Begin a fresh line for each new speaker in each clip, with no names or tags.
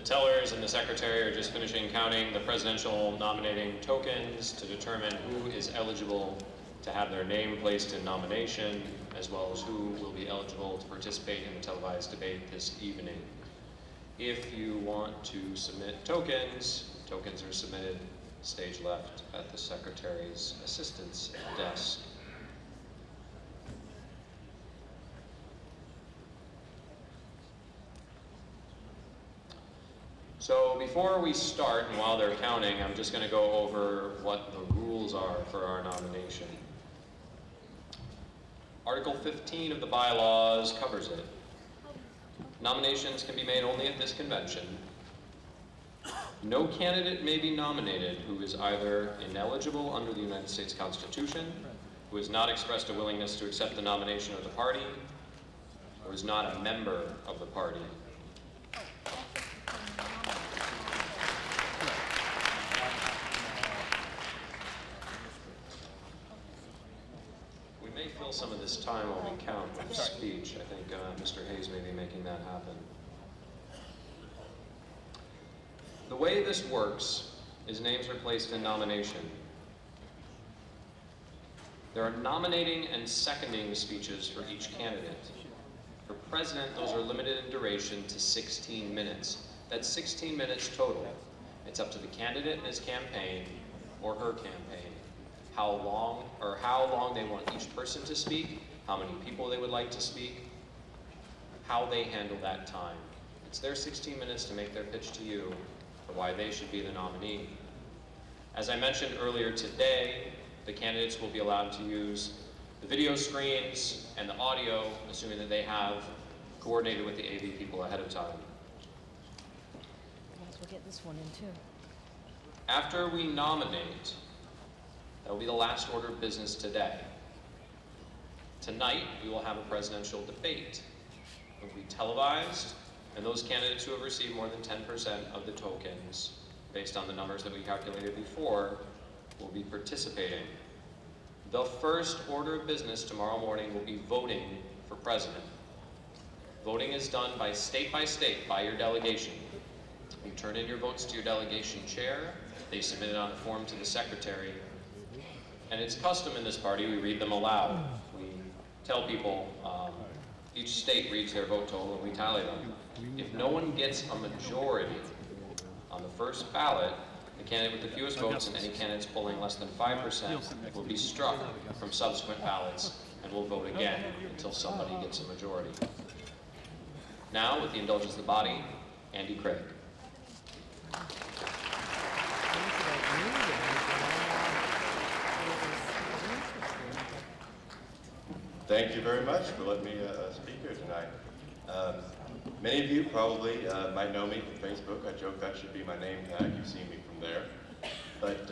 tellers and the secretary are just finishing counting the presidential nominating tokens to determine who is eligible to have their name placed in nomination, as well as who will be eligible to participate in the televised debate this evening. If you want to submit tokens, tokens are submitted stage left at the secretary's assistant's desk. So before we start, and while they're counting, I'm just going to go over what the rules are for our nomination. Article 15 of the bylaws covers it. Nominations can be made only at this convention. No candidate may be nominated who is either ineligible under the United States Constitution, who has not expressed a willingness to accept the nomination of the party, or is not a member of the party. We may fill some of this time while we count with speech. I think Mr. Hayes may be making that happen. The way this works is names are placed in nomination. There are nominating and seconding speeches for each candidate. For president, those are limited in duration to 16 minutes. That's 16 minutes total. It's up to the candidate and his campaign, or her campaign, how long they want each person to speak, how many people they would like to speak, how they handle that time. It's their 16 minutes to make their pitch to you for why they should be the nominee. As I mentioned earlier today, the candidates will be allowed to use the video screens and the audio, assuming that they have coordinated with the AV people ahead of time.
We'll get this one in too.
After we nominate, that will be the last order of business today. Tonight, we will have a presidential debate. It will be televised, and those candidates who have received more than 10% of the tokens, based on the numbers that we calculated before, will be participating. The first order of business tomorrow morning will be voting for president. Voting is done by state, by your delegation. You turn in your votes to your delegation chair. They submit it on a form to the secretary. And it's custom in this party, we read them aloud. We tell people, each state reads their vote total and we tally them. If no one gets a majority on the first ballot, the candidate with the fewest votes and any candidates polling less than 5% will be struck from subsequent ballots and will vote again until somebody gets a majority. Now, with the indulgence of the body, Andy Craig.
Thank you very much for letting me speak here tonight. Many of you probably might know me from Facebook. I joke that should be my name tag. You've seen me from there. But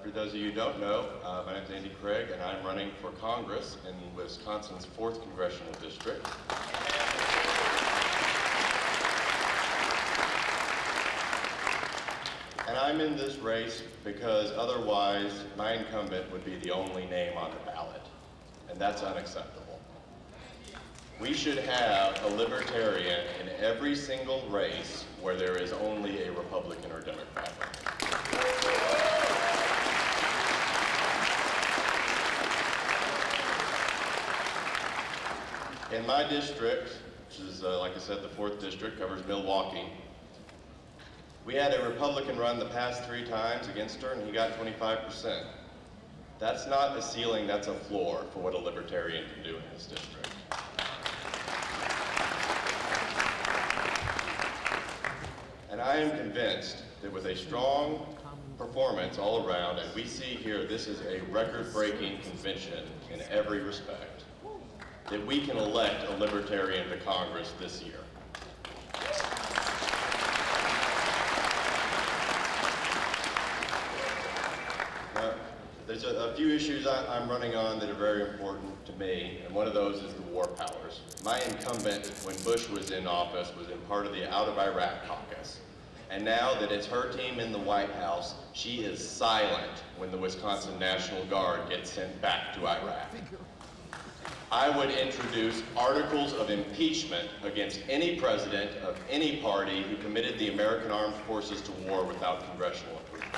for those of you who don't know, my name is Andy Craig, and I'm running for Congress in Wisconsin's 4th Congressional District. And I'm in this race because otherwise my incumbent would be the only name on the ballot. And that's unacceptable. We should have a libertarian in every single race where there is only a Republican or Democrat. In my district, which is, like I said, the 4th district, covers Milwaukee, we had a Republican run the past 3 times against her, and he got 25%. That's not a ceiling, that's a floor for what a libertarian can do in this district. And I am convinced that with a strong performance all around, and we see here this is a record-breaking convention in every respect, that we can elect a libertarian to Congress this year. There's a few issues I'm running on that are very important to me, and one of those is the war powers. My incumbent, when Bush was in office, was in part of the Out of Iraq caucus. And now that it's her team in the White House, she is silent when the Wisconsin National Guard gets sent back to Iraq. I would introduce articles of impeachment against any president of any party who committed the American Armed Forces to war without congressional approval.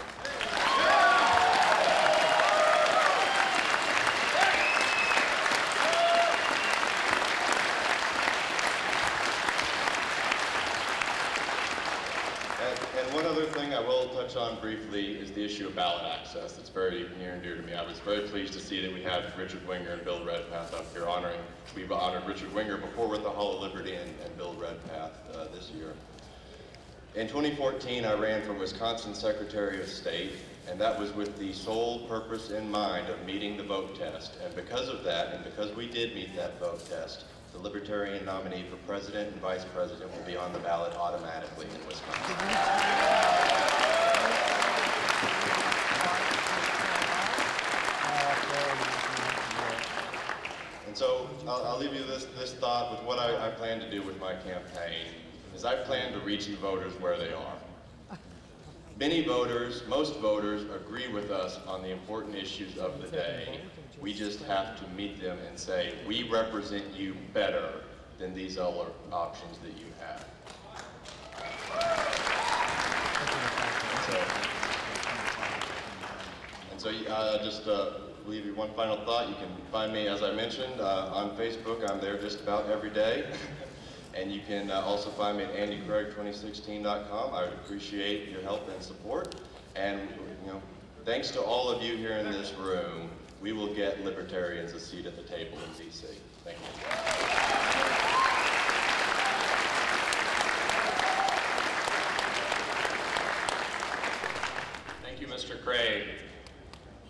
And one other thing I will touch on briefly is the issue of ballot access. It's very near and dear to me. I was very pleased to see that we have Richard Winger and Bill Redpath up here honoring. We've honored Richard Winger before with the Hall of Liberty and Bill Redpath this year. In 2014, I ran for Wisconsin Secretary of State, and that was with the sole purpose in mind of meeting the vote test. And because of that, and because we did meet that vote test, the Libertarian nominee for president and vice president will be on the ballot automatically in Wisconsin. And so I'll leave you this thought with what I plan to do with my campaign, is I plan to reach the voters where they are. Many voters, most voters, agree with us on the important issues of the day. We just have to meet them and say, we represent you better than these other options that you have. And so just leave you one final thought. You can find me, as I mentioned, on Facebook. I'm there just about every day. And you can also find me at andycraig2016.com. I would appreciate your help and support. And thanks to all of you here in this room, we will get Libertarians a seat at the table in D.C. Thank you.
Thank you, Mr. Craig.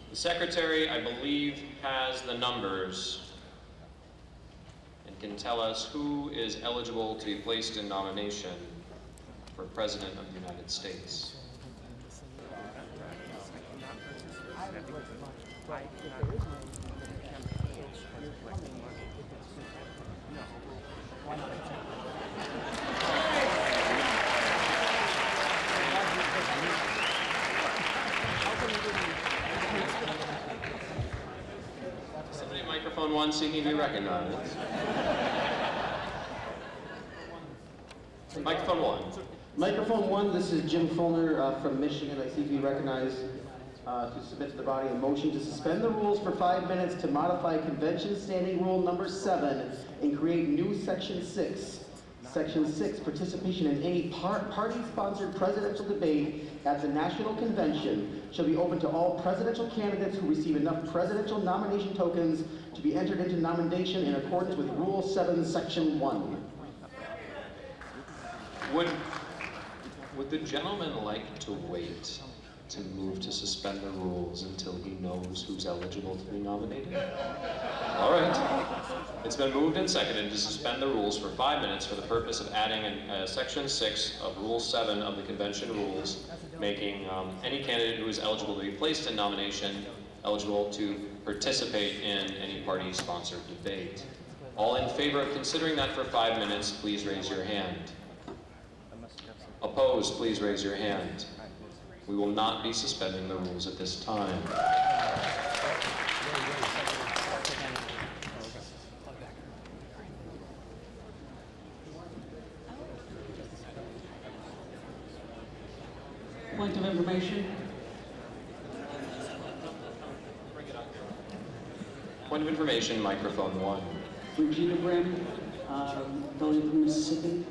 The Secretary, I believe, has the numbers and can tell us who is eligible to be placed in nomination for President of the United States. Somebody at microphone 1 seeking to be recognized. Microphone 1.
Microphone 1, this is Jim Fulner from Michigan. I seek to be recognized to submit to the body a motion to suspend the rules for 5 minutes to modify Convention Standing Rule number 7 and create new Section 6. Section 6, participation in any party-sponsored presidential debate at the National Convention shall be open to all presidential candidates who receive enough presidential nomination tokens to be entered into nomination in accordance with Rule 7, Section 1.
Would the gentleman like to wait to move to suspend the rules until he knows who's eligible to be nominated? All right. It's been moved and seconded to suspend the rules for 5 minutes for the purpose of adding Section 6 of Rule 7 of the Convention Rules, making any candidate who is eligible to be placed in nomination eligible to participate in any party-sponsored debate. All in favor of considering that for 5 minutes, please raise your hand. Opposed, please raise your hand. We will not be suspending the rules at this time.
Point of information.
Point of information, microphone 1.
Regina Brim, delegate from Mississippi.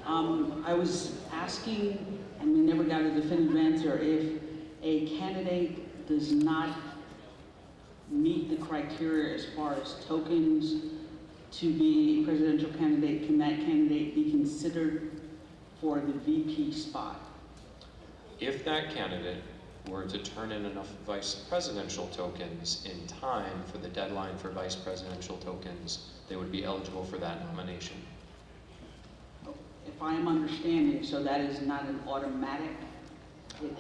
I was asking, and we never got a definitive answer, if a candidate does not meet the criteria as far as tokens to be a presidential candidate, can that candidate be considered for the VP spot?
If that candidate were to turn in enough vice presidential tokens in time for the deadline for vice presidential tokens, they would be eligible for that nomination.
If I am understanding, so that is not an automatic,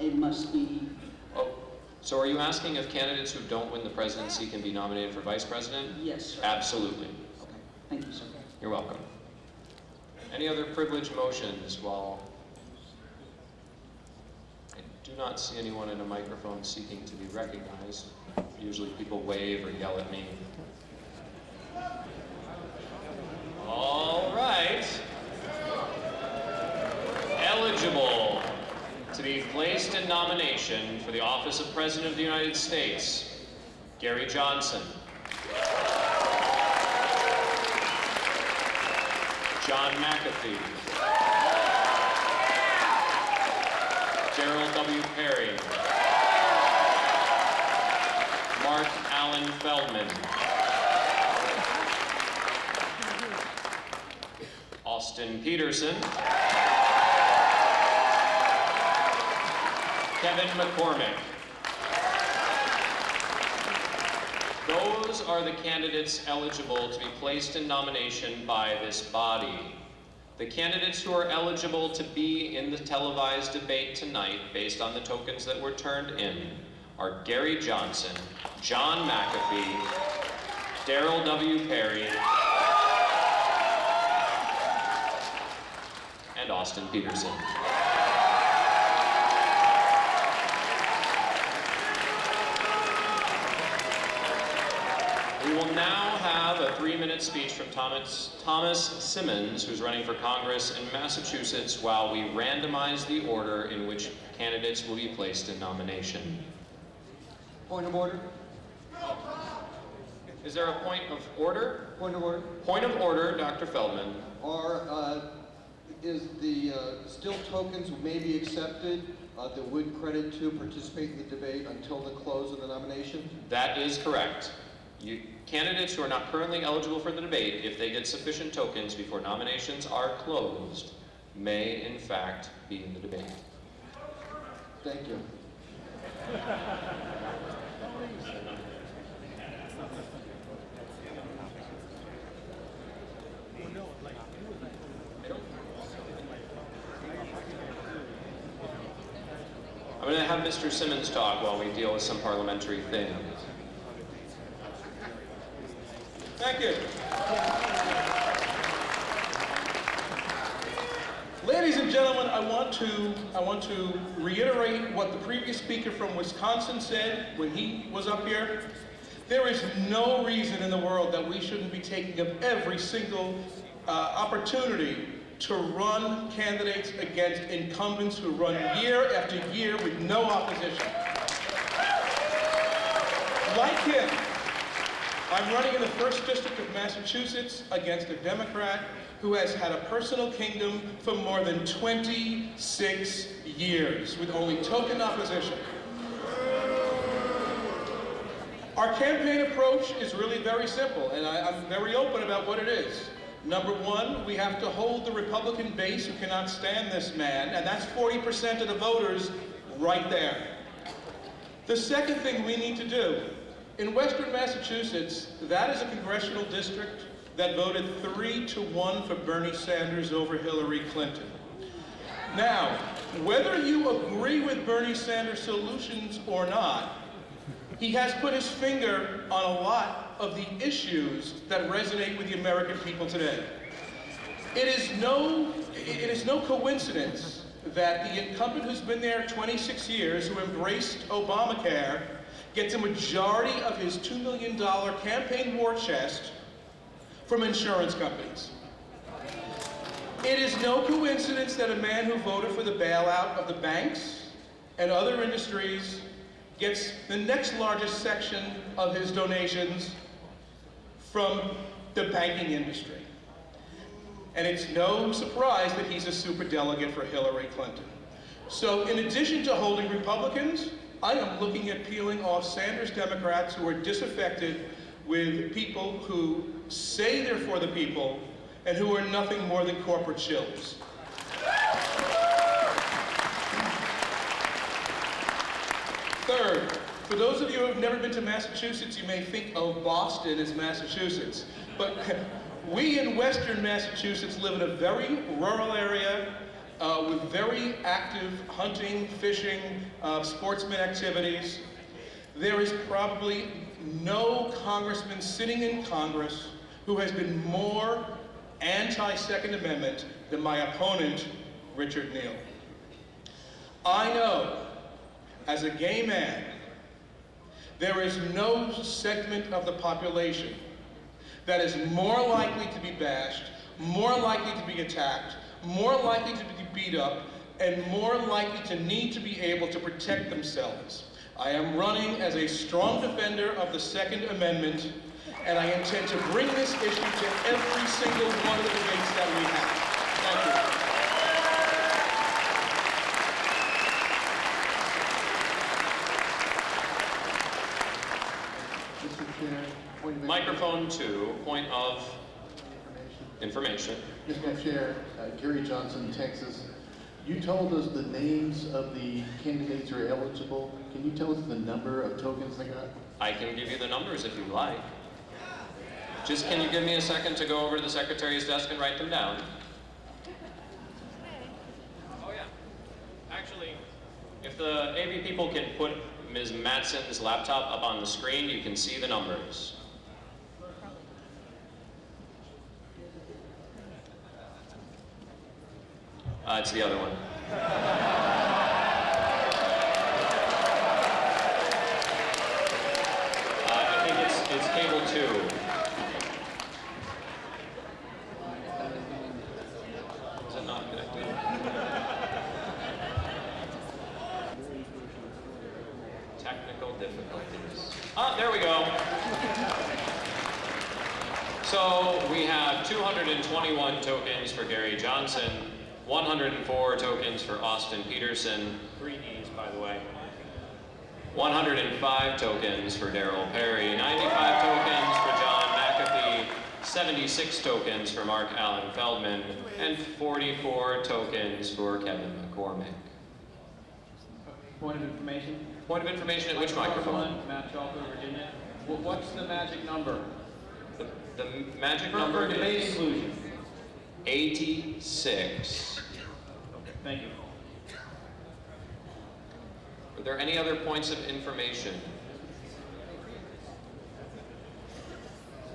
it must be...
Oh, so are you asking if candidates who don't win the presidency can be nominated for vice president?
Yes, sir.
Absolutely.
Okay, thank you, sir.
You're welcome. Any other privileged motions while... I do not see anyone in a microphone seeking to be recognized. Usually people wave or yell at me. All right. Eligible to be placed in nomination for the office of President of the United States, Gary Johnson. John McAfee. Darrell W. Perry. Mark Allen Feldman. Austin Peterson. Kevin McCormick. Those are the candidates eligible to be placed in nomination by this body. The candidates who are eligible to be in the televised debate tonight, based on the tokens that were turned in, are Gary Johnson, John McAfee, Darrell W. Perry, and Austin Peterson. We will now have a 3-minute speech from Thomas Simmons, who's running for Congress in Massachusetts, while we randomize the order in which candidates will be placed in nomination.
Point of order.
Is there a point of order?
Point of order.
Point of order, Dr. Feldman.
Is the still tokens may be accepted that would credit to participate in the debate until the close of the nomination?
That is correct. Candidates who are not currently eligible for the debate, if they get sufficient tokens before nominations are closed, may in fact be in the debate.
Thank you.
I'm going to have Mr. Simmons talk while we deal with some parliamentary things.
Thank you. Ladies and gentlemen, I want to reiterate what the previous speaker from Wisconsin said when he was up here. There is no reason in the world that we shouldn't be taking up every single opportunity to run candidates against incumbents who run year after year with no opposition. Like him, I'm running in the 1st District of Massachusetts against a Democrat who has had a personal kingdom for more than 26 years with only token opposition. Our campaign approach is really very simple, and I'm very open about what it is. Number one, we have to hold the Republican base who cannot stand this man, and that's 40% of the voters right there. The second thing we need to do, in Western Massachusetts, that is a congressional district that voted 3-1 for Bernie Sanders over Hillary Clinton. Now, whether you agree with Bernie Sanders' solutions or not, he has put his finger on a lot of the issues that resonate with the American people today. It is no coincidence that the incumbent who's been there 26 years, who embraced Obamacare, gets a majority of his $2 million campaign war chest from insurance companies. It is no coincidence that a man who voted for the bailout of the banks and other industries gets the next largest section of his donations from the banking industry. And it's no surprise that he's a superdelegate for Hillary Clinton. So in addition to holding Republicans, I am looking at peeling off Sanders Democrats who are disaffected with people who say they're for the people and who are nothing more than corporate shills. Third, for those of you who have never been to Massachusetts, you may think of Boston as Massachusetts. But we in Western Massachusetts live in a very rural area with very active hunting, fishing, sportsman activities. There is probably no congressman sitting in Congress who has been more anti-Second Amendment than my opponent, Richard Neal. I know, as a gay man, there is no segment of the population that is more likely to be bashed, more likely to be attacked, more likely to be beat up, and more likely to need to be able to protect themselves. I am running as a strong defender of the Second Amendment, and I intend to bring this issue to every single one of the debates that we have. Thank you.
Mr. Chair, point of
Microphone 2, point of information.
Mr. Chair, Gary Johnson, Texas. You told us the names of the candidates who are eligible. Can you tell us the number of tokens they got?
I can give you the numbers if you'd like. Just can you give me a second to go over to the secretary's desk and write them down? Oh yeah. Actually, if the AV people can put Ms. Matson's laptop up on the screen, you can see the numbers. It's the other one. I think it's cable 2. Is it not connected? Technical difficulties. There we go. So we have 221 tokens for Gary Johnson, 104 tokens for Austin Peterson, 3 E's by the way, 105 tokens for Darrell Perry, 95 tokens for John McAfee, 76 tokens for Mark Allen Feldman, and 44 tokens for Kevin McCormick.
Point of information.
Point of information at which microphone?
Matt Chalker, Virginia. What's the magic number?
The magic number
for debate
is
inclusion.
86.
Okay, thank you.
Are there any other points of information?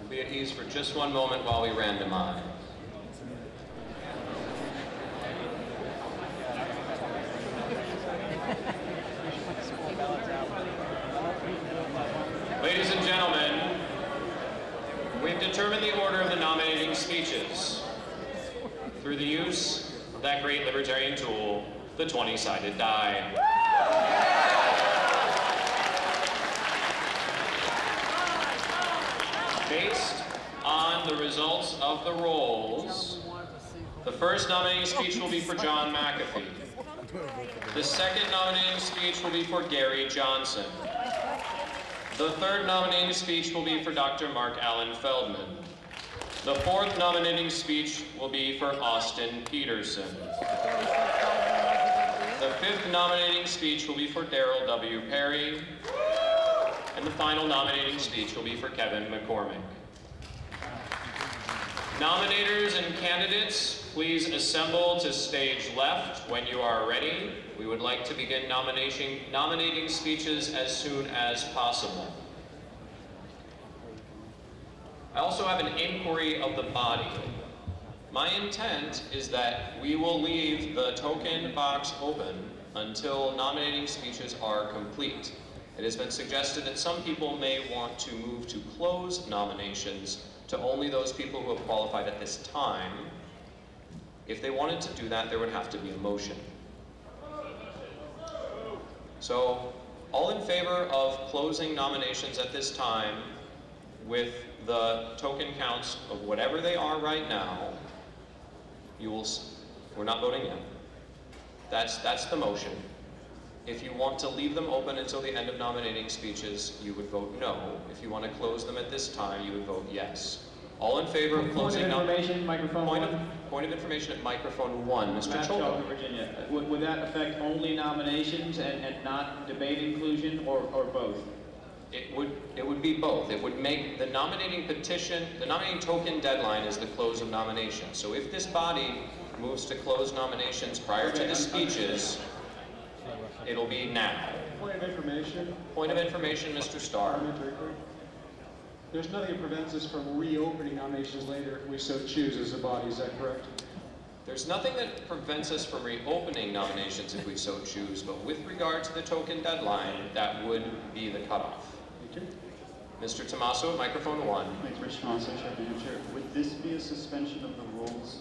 We'll be at ease for just one moment while we randomize. Ladies and gentlemen, we've determined the order of the nominating speeches through the use of that great libertarian tool, the 20-sided die. Based on the results of the rolls, the first nominating speech will be for John McAfee. The second nominating speech will be for Gary Johnson. The third nominating speech will be for Dr. Mark Allen Feldman. The fourth nominating speech will be for Austin Peterson. The fifth nominating speech will be for Darrell W. Perry. And the final nominating speech will be for Kevin McCormick. Nominators and candidates, please assemble to stage left when you are ready. We would like to begin nominating speeches as soon as possible. I also have an inquiry of the body. My intent is that we will leave the token box open until nominating speeches are complete. It has been suggested that some people may want to move to close nominations to only those people who have qualified at this time. If they wanted to do that, there would have to be a motion. So, all in favor of closing nominations at this time with the token counts of whatever they are right now, we're not voting yet. That's the motion. If you want to leave them open until the end of nominating speeches, you would vote no. If you want to close them at this time, you would vote yes. All in favor of closing
information, microphone
point of information at microphone 1, Mr.
Matt
Chalker.
Chalker, Virginia. Would that affect only nominations and not debate inclusion, or both?
It would be both. It would make the nominating petition, the nominating token deadline is the close of nominations. So if this body moves to close nominations prior to the speeches, it'll be now.
Point of information.
Point of information, Mr. Starr.
There's nothing that prevents us from reopening nominations later if we so choose as a body, is that correct?
There's nothing that prevents us from reopening nominations if we so choose, but with regard to the token deadline, that would be the cutoff. Mr. Tomaso at microphone 1.
Thanks, Rich Tomaso, Sheriff New Hampshire. Would this be a suspension of the rules?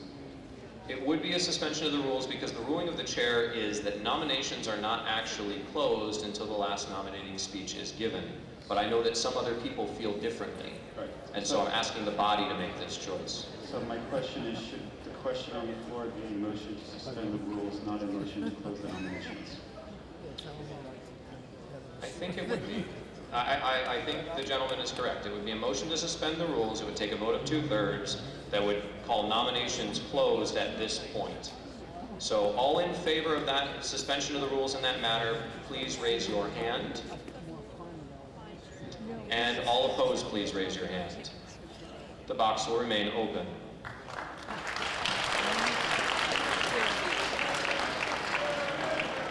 It would be a suspension of the rules because the ruling of the chair is that nominations are not actually closed until the last nominating speech is given. But I know that some other people feel differently.
Right.
And so I'm asking the body to make this choice.
So my question is, should the question on the floor be a motion to suspend the rules, not a motion to close the nominations?
I think it would be. I think the gentleman is correct. It would be a motion to suspend the rules. It would take a vote of 2/3 that would call nominations closed at this point. So all in favor of that suspension of the rules in that matter, please raise your hand. And all opposed, please raise your hand. The box will remain open.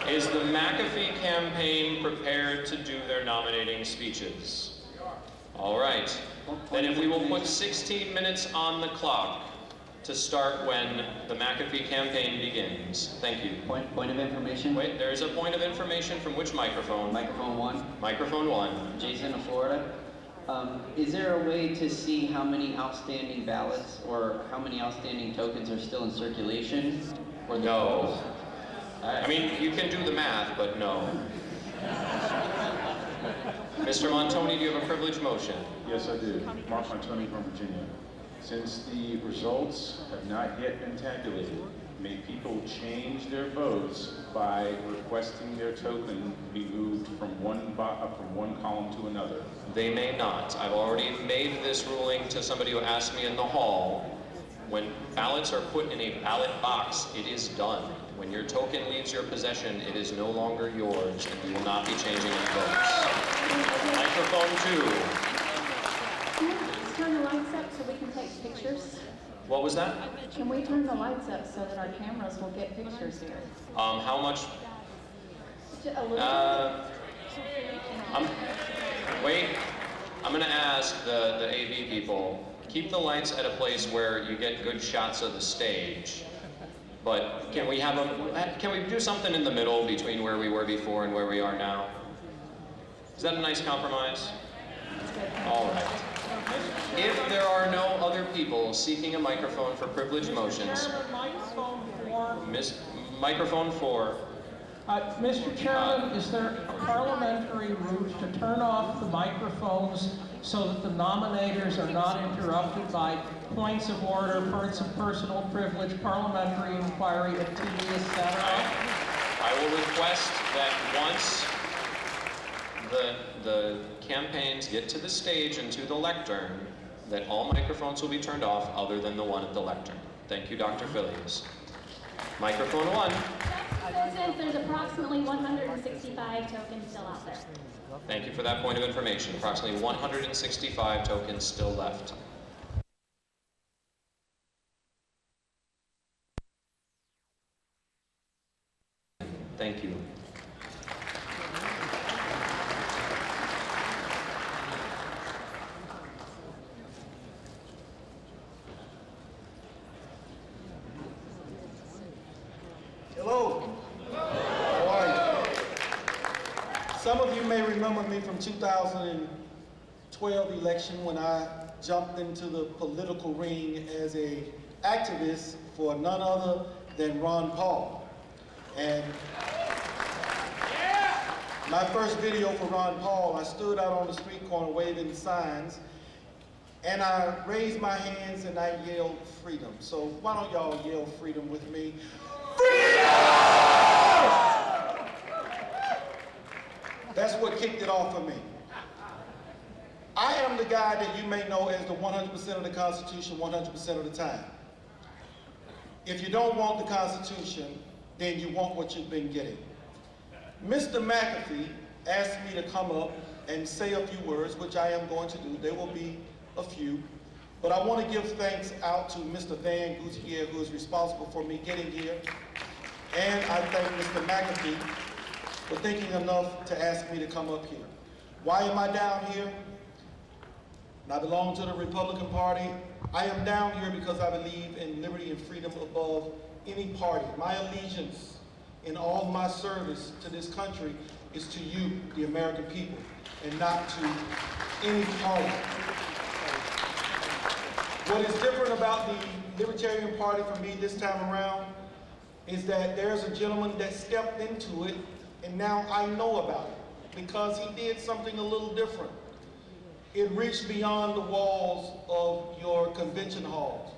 Is the McAfee campaign prepared to do their nominating speeches? All right. Then if we will put 16 minutes on the clock to start when the McAfee campaign begins. Thank you.
Point of information?
Wait, there's a point of information from which microphone?
Microphone 1.
Microphone 1.
Jason of Florida. Is there a way to see how many outstanding ballots or how many outstanding tokens are still in circulation? For the polls?
I mean, you can do the math, but no. Mr. Montoni, do you have a privileged motion?
Yes, I do. Mark Montoni from Virginia. Since the results have not yet been tabulated, may people change their votes by requesting their token be moved from one column to another?
They may not. I've already made this ruling to somebody who asked me in the hall. When ballots are put in a ballot box, it is done. When your token leaves your possession, it is no longer yours, and we will not be changing any votes. Microphone 2.
Can we just turn the lights up so we can take pictures?
What was that?
Can we turn the lights up so that our cameras will get pictures here?
How much?
Just a little bit.
Wait, I'm gonna ask the AV people, keep the lights at a place where you get good shots of the stage. But can we do something in the middle between where we were before and where we are now? Is that a nice compromise? All right. If there are no other people seeking a microphone for privileged motions, microphone 4.
Mr. Chairman, is there parliamentary route to turn off the microphones so that the nominators are not interrupted by points of order, points of personal privilege, parliamentary inquiry, at TV, etc.?
I will request that once the campaigns get to the stage and to the lectern, that all microphones will be turned off other than the one at the lectern. Thank you, Dr. Phillips. Microphone 1.
President, there's approximately 165 tokens still out there.
Thank you for that point of information. Approximately 165 tokens still left. Thank you.
Hello. How are you? Some of you may remember me from 2012 election when I jumped into the political ring as an activist for none other than Ron Paul. And my first video for Ron Paul, I stood out on the street corner waving signs, and I raised my hands and I yelled freedom. So why don't y'all yell freedom with me? That's what kicked it off for me. I am the guy that you may know as the 100% of the Constitution 100% of the time. If you don't want the Constitution, then you want what you've been getting. Mr. McAfee asked me to come up and say a few words, which I am going to do. There will be a few. But I want to give thanks out to Mr. Van Gutierrez, who is responsible for me getting here. And I thank Mr. McAfee for thinking enough to ask me to come up here. Why am I down here? I belong to the Republican Party. I am down here because I believe in liberty and freedom above any party. My allegiance in all my service to this country is to you, the American people. and not to any party. What is different about the Libertarian Party for me this time around is that there's a gentleman that stepped into it, and now I know about it because he did something a little different. It reached beyond the walls of your convention halls.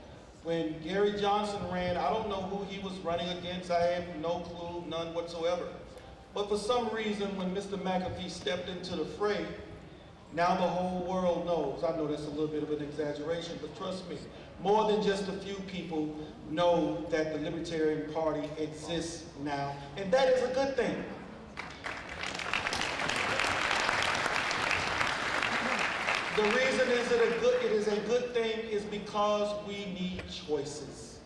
When Gary Johnson ran, I don't know who he was running against. I have no clue, none whatsoever. But for some reason, when Mr. McAfee stepped into the fray, now the whole world knows. I know that's a little bit of an exaggeration, but trust me, more than just a few people know that the Libertarian Party exists now, and that is a good thing. The reason it is a good thing is because we need choices.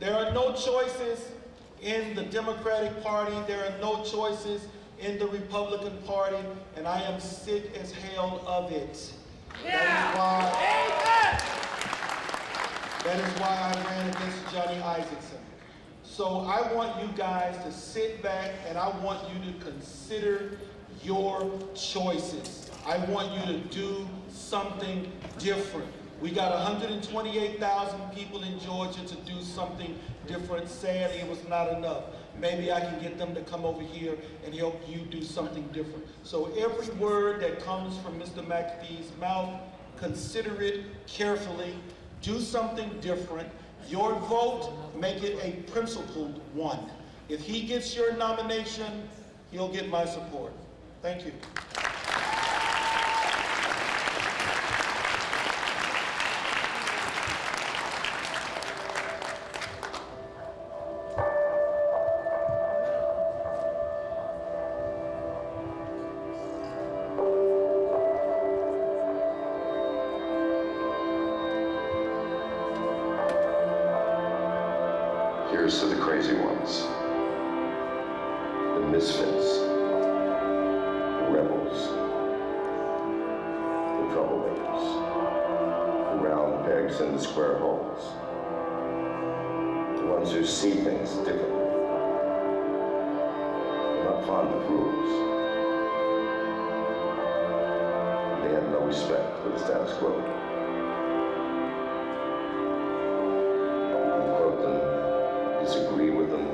There are no choices in the Democratic Party. There are no choices in the Republican Party, and I am sick as hell of it. That is why I ran against Johnny Isakson. So I want you guys to sit back, and I want you to consider your choices. I want you to do something different. We got 128,000 people in Georgia to do something different. Sadly, it was not enough. Maybe I can get them to come over here and help you do something different. So every word that comes from Mr. McAfee's mouth, consider it carefully. Do something different. Your vote, make it a principled one. If he gets your nomination, he'll get my support. Thank you.
Here's to the crazy ones, the misfits, the rebels, the troublemakers, the round pegs in the square holes, the ones who see things differently. They're not fond of rules. They have no respect for the status quo. Disagree with them,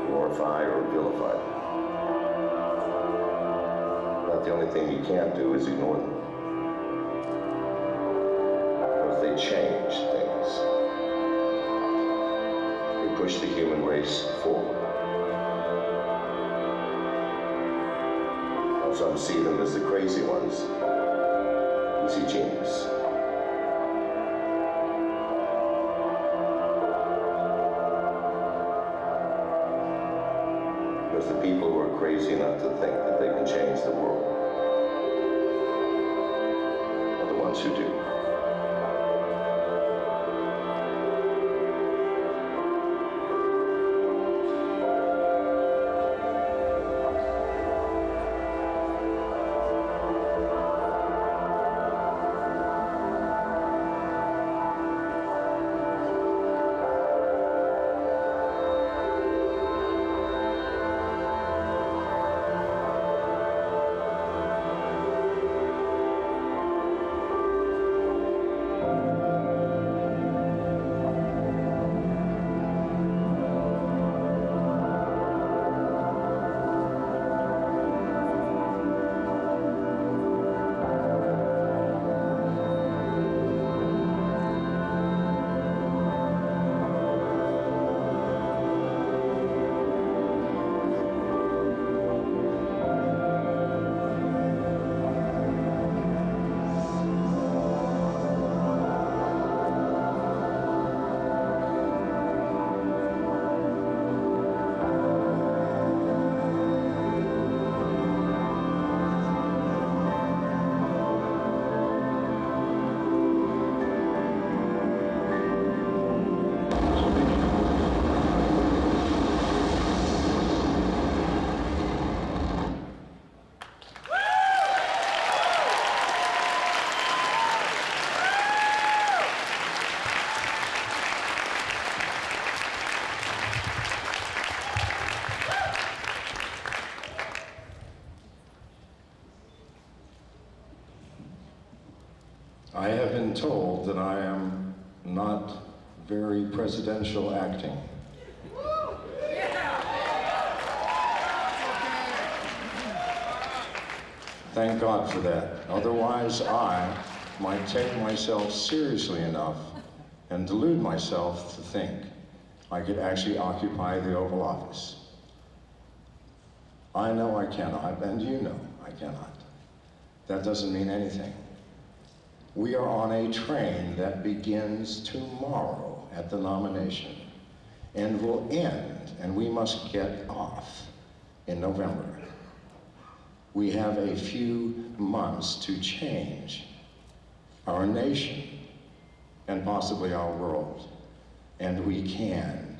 glorify or vilify them. But the only thing you can't do is ignore them. Because they change things. They push the human race forward. While some see them as the crazy ones, you see genius. Because the people who are crazy enough to think that they can change the world are the ones who do.
I have been told that I am not very presidential acting. Thank God for that. Otherwise, I might take myself seriously enough and delude myself to think I could actually occupy the Oval Office. I know I cannot, and you know I cannot. That doesn't mean anything. We are on a train that begins tomorrow at the nomination and will end, and we must get off in November. We have a few months to change our nation and possibly our world, and we can.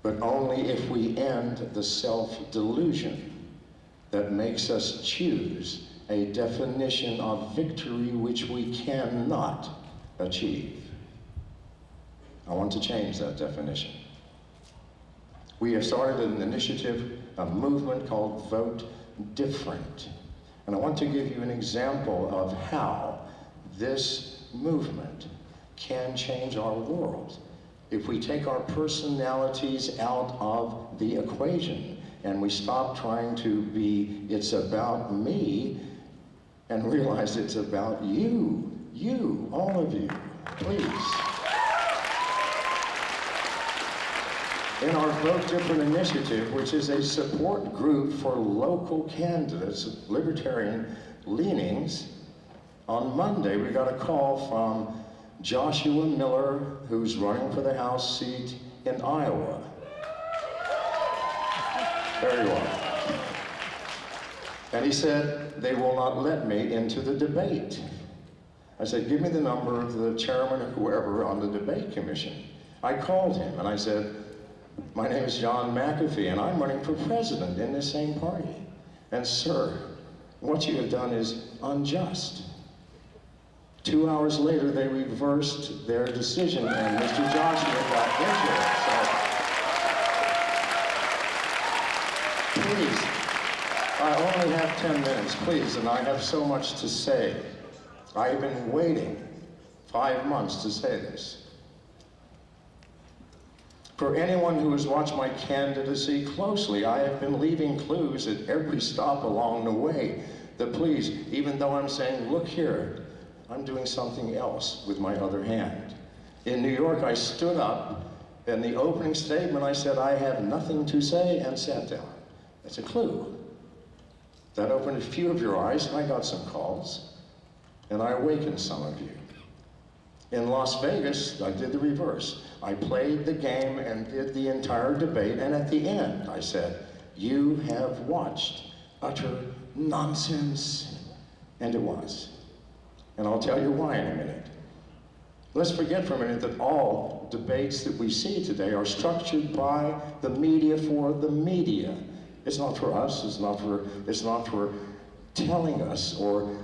But only if we end the self-delusion that makes us choose a definition of victory which we cannot achieve. I want to change that definition. We have started an initiative, a movement called Vote Different. And I want to give you an example of how this movement can change our world. If we take our personalities out of the equation and we stop trying to be, it's about me, and realize it's about you, all of you, please. In our Vote Different initiative, which is a support group for local candidates, Libertarian leanings, on Monday we got a call from Joshua Miller, who's running for the House seat in Iowa. Very well. And he said, they will not let me into the debate. I said, give me the number of the chairman or whoever on the debate commission. I called him and I said, my name is John McAfee and I'm running for president in this same party. And sir, what you have done is unjust. 2 hours later, they reversed their decision and Mr. Joshua got into it. So, please, I only have 10 minutes, please, and I have so much to say. I have been waiting 5 months to say this. For anyone who has watched my candidacy closely, I have been leaving clues at every stop along the way. That please, even though I'm saying, look here, I'm doing something else with my other hand. In New York, I stood up, and the opening statement, I said, I have nothing to say, and sat down. That's a clue. That opened a few of your eyes, and I got some calls, and I awakened some of you. In Las Vegas, I did the reverse. I played the game and did the entire debate, and at the end, I said, you have watched utter nonsense. And it was. And I'll tell you why in a minute. Let's forget for a minute that all debates that we see today are structured by the media for the media. It's not for us, it's not for telling us or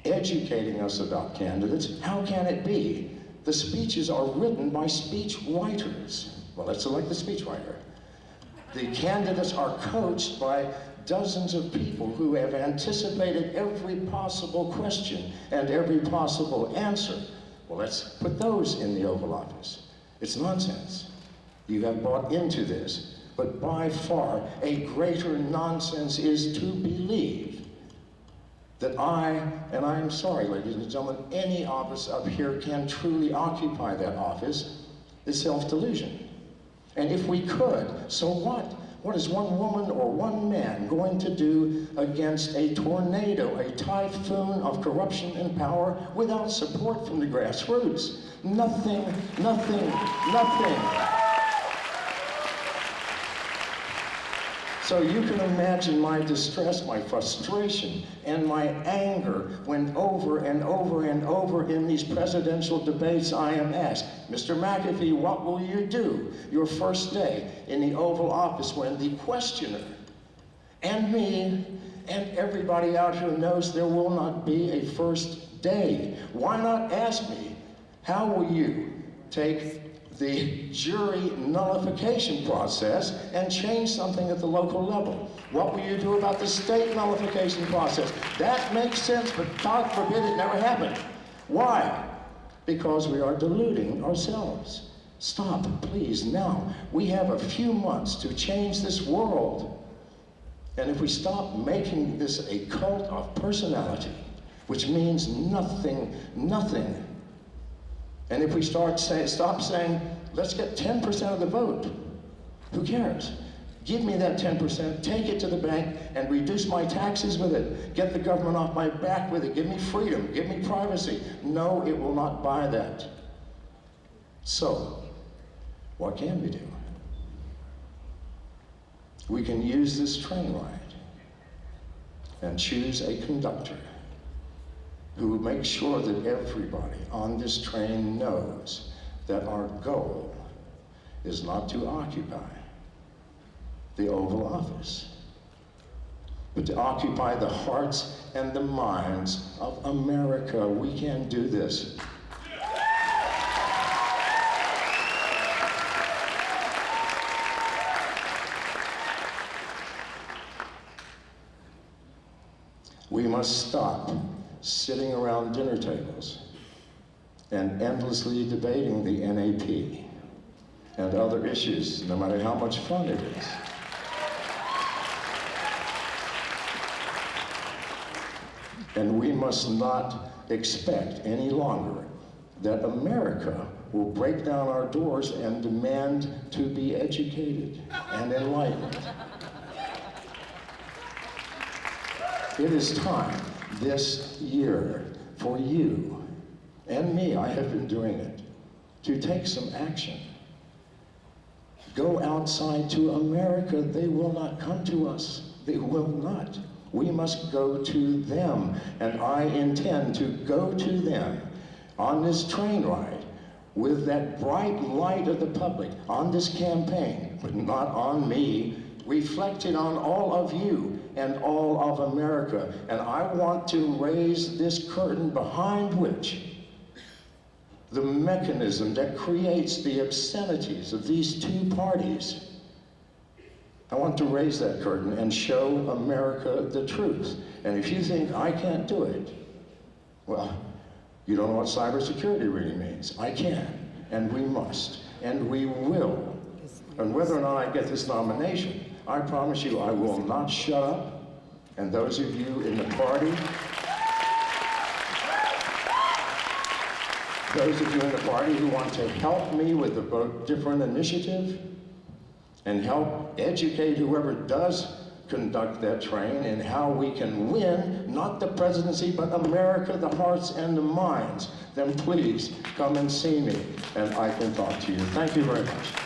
educating us about candidates. How can it be? The speeches are written by speech writers. Well, let's select the speech writer. The candidates are coached by dozens of people who have anticipated every possible question and every possible answer. Well, let's put those in the Oval Office. It's nonsense. You have bought into this, but by far a greater nonsense is to believe that and I'm sorry, ladies and gentlemen, any office up here can truly occupy that office, is self-delusion. And if we could, so what? What is one woman or one man going to do against a tornado, a typhoon of corruption and power without support from the grassroots? Nothing, nothing, nothing. So you can imagine my distress, my frustration, and my anger when over and over and over in these presidential debates I am asked, Mr. McAfee, what will you do your first day in the Oval Office when the questioner and me and everybody out here knows there will not be a first day? Why not ask me, how will you take the jury nullification process and change something at the local level? What will you do about the state nullification process? That makes sense, but God forbid it never happened. Why? Because we are deluding ourselves. Stop, please, now. We have a few months to change this world. And if we stop making this a cult of personality, which means nothing, and if we stop saying, let's get 10% of the vote, who cares? Give me that 10%, take it to the bank, and reduce my taxes with it. Get the government off my back with it. Give me freedom, give me privacy. No, it will not buy that. So, what can we do? We can use this train ride and choose a conductor who makes sure that everybody on this train knows that our goal is not to occupy the Oval Office, but to occupy the hearts and the minds of America. We can do this. We must stop sitting around dinner tables and endlessly debating the NAP and other issues, no matter how much fun it is. And we must not expect any longer that America will break down our doors and demand to be educated and enlightened. It is time this year for you and me, I have been doing it, to take some action. Go outside to America. They will not come to us. They will not. We must go to them, and I intend to go to them on this train ride with that bright light of the public on this campaign, but not on me, reflected on all of you and all of America. And I want to raise this curtain behind which the mechanism that creates the obscenities of these two parties, I want to raise that curtain and show America the truth. And if you think I can't do it, well, you don't know what cybersecurity really means. I can, and we must, and we will. And whether or not I get this nomination, I promise you I will not shut up. And those of you in the party, who want to help me with the Vote Different initiative and help educate whoever does conduct that train in how we can win, not the presidency, but America, the hearts and the minds, then please come and see me and I can talk to you. Thank you very much.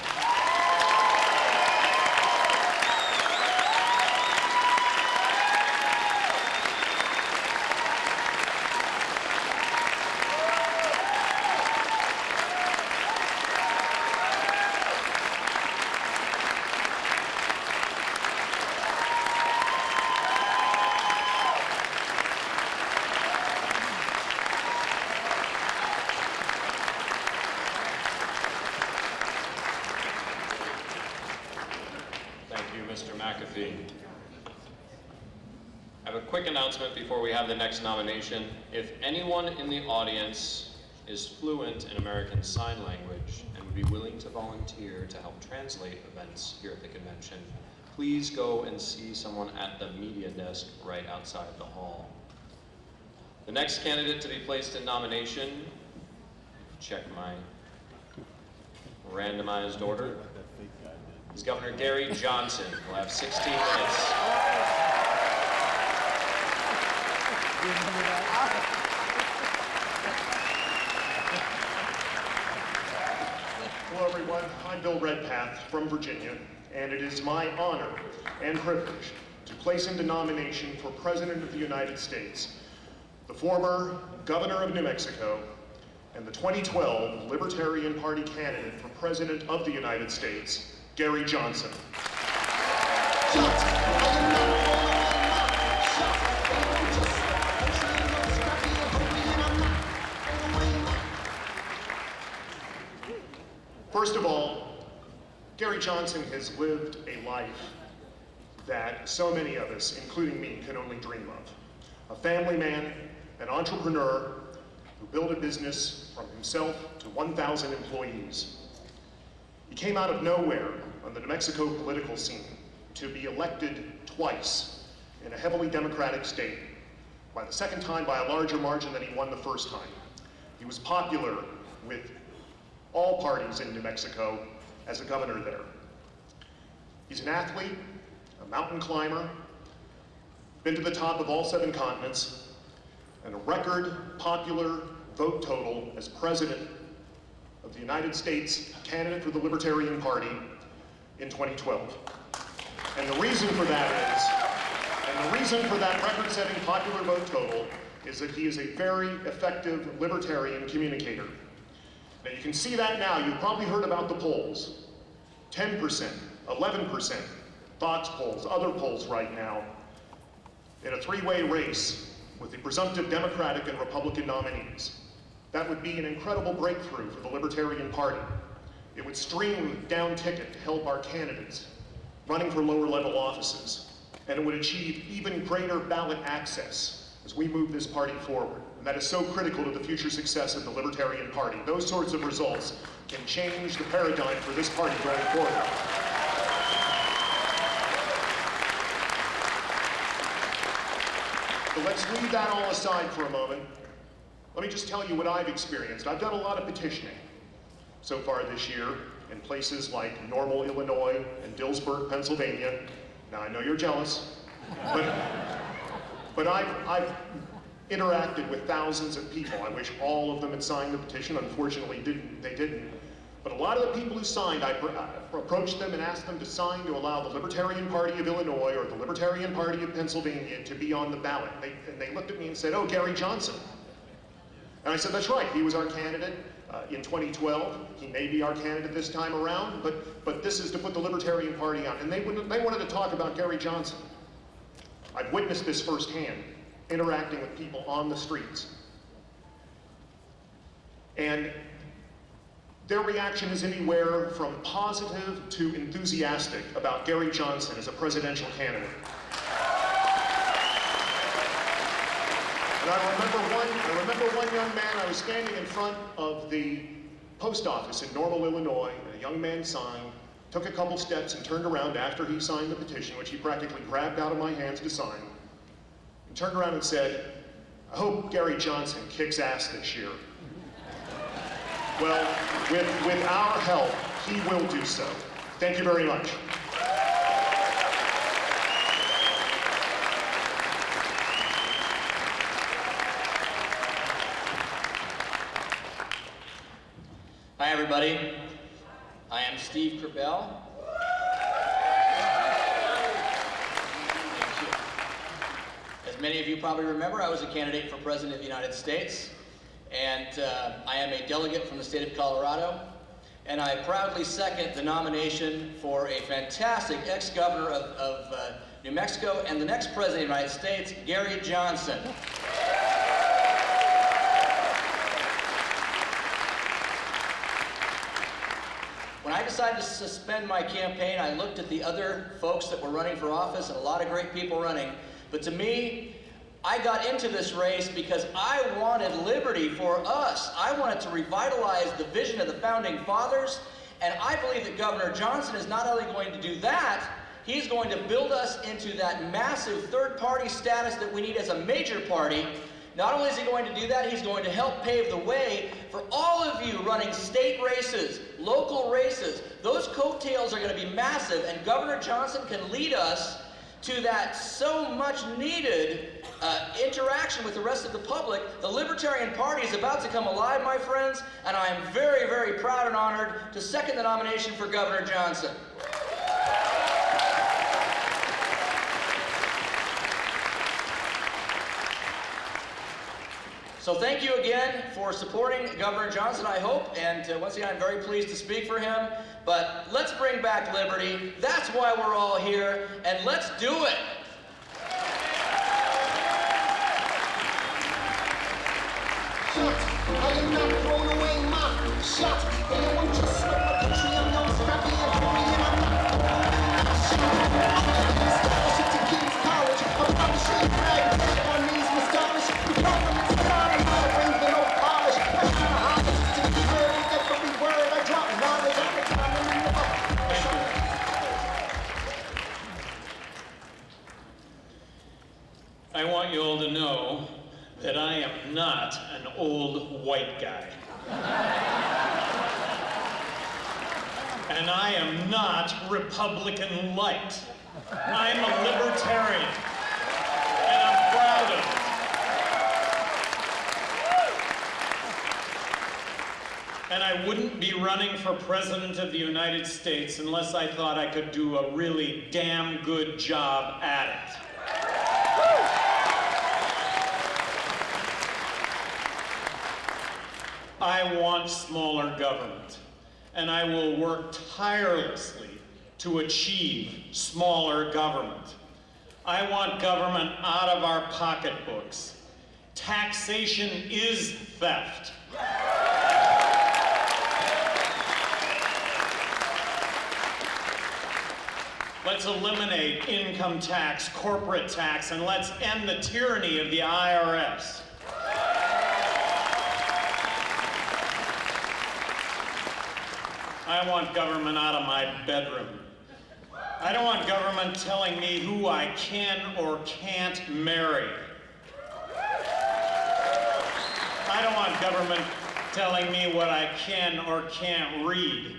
I have a quick announcement before we have the next nomination. If anyone in the audience is fluent in American Sign Language and would be willing to volunteer to help translate events here at the convention, please go and see someone at the media desk right outside the hall. The next candidate to be placed in nomination, check my randomized order, is Governor Gary Johnson. We'll have 16 minutes.
Hello everyone, I'm Bill Redpath from Virginia, and it is my honor and privilege to place into nomination for President of the United States the former Governor of New Mexico and the 2012 Libertarian Party candidate for President of the United States, Gary Johnson. First Gary Johnson has lived a life that so many of us, including me, can only dream of. A family man, an entrepreneur who built a business from himself to 1,000 employees. He came out of nowhere on the New Mexico political scene to be elected twice in a heavily Democratic state, by the second time by a larger margin than he won the first time. He was popular with all parties in New Mexico as a governor there. He's an athlete, a mountain climber, been to the top of all 7 continents, and a record popular vote total as president of the United States, candidate for the Libertarian Party in 2012. And the reason for that record-setting popular vote total is that he is a very effective libertarian communicator. Now you can see that now. You've probably heard about the polls. 10%, 11%, Fox polls, other polls right now, in a 3-way race with the presumptive Democratic and Republican nominees. That would be an incredible breakthrough for the Libertarian Party. It would stream down ticket to help our candidates running for lower level offices, and it would achieve even greater ballot access as we move this party forward. And that is so critical to the future success of the Libertarian Party. Those sorts of results can change the paradigm for this party going forward. So let's leave that all aside for a moment. Let me just tell you what I've experienced. I've done a lot of petitioning so far this year in places like Normal, Illinois, and Dillsburg, Pennsylvania. Now, I know you're jealous, but I've interacted with thousands of people. I wish all of them had signed the petition. Unfortunately, they didn't. But a lot of the people who signed, I approached them and asked them to sign to allow the Libertarian Party of Illinois or the Libertarian Party of Pennsylvania to be on the ballot. And they looked at me and said, "Oh, Gary Johnson." And I said, "That's right, he was our candidate in 2012. He may be our candidate this time around, but this is to put the Libertarian Party on." And they wanted to talk about Gary Johnson. I've witnessed this firsthand, interacting with people on the streets. And their reaction is anywhere from positive to enthusiastic about Gary Johnson as a presidential candidate. And I remember one young man, I was standing in front of the post office in Normal, Illinois, and a young man signed, took a couple steps and turned around after he signed the petition, which he practically grabbed out of my hands to sign, and turned around and said, "I hope Gary Johnson kicks ass this year." Well, with our help, he will do so. Thank you very much.
Hi, everybody. I am Steve Krabell. As many of you probably remember, I was a candidate for President of the United States, and I am a delegate from the state of Colorado, and I proudly second the nomination for a fantastic ex-governor of New Mexico and the next President of the United States, Gary Johnson. When I decided to suspend my campaign, I looked at the other folks that were running for office, and a lot of great people running. But to me, I got into this race because I wanted liberty for us. I wanted to revitalize the vision of the Founding Fathers, and I believe that Governor Johnson is not only going to do that, he's going to build us into that massive third-party status that we need as a major party. Not only is he going to do that, he's going to help pave the way for all of you running state races, local races. Those coattails are going to be massive, and Governor Johnson can lead us to that so much needed interaction with the rest of the public. The Libertarian Party is about to come alive, my friends, and I am very, very proud and honored to second the nomination for Governor Johnson. So thank you again for supporting Governor Johnson, I hope, and once again, I'm very pleased to speak for him. But let's bring back liberty. That's why we're all here, and let's do it.
I am not thrown away, my shot. Anyone just slip a country, I'm not scrappy and I want you all to know that I am not an old white guy. And I am not Republican light. I'm a libertarian, and I'm proud of it. And I wouldn't be running for President of the United States unless I thought I could do a really damn good job at it. I want smaller government, and I will work tirelessly to achieve smaller government. I want government out of our pocketbooks. Taxation is theft. Let's eliminate income tax, corporate tax, and let's end the tyranny of the IRS. I want government out of my bedroom. I don't want government telling me who I can or can't marry. I don't want government telling me what I can or can't read.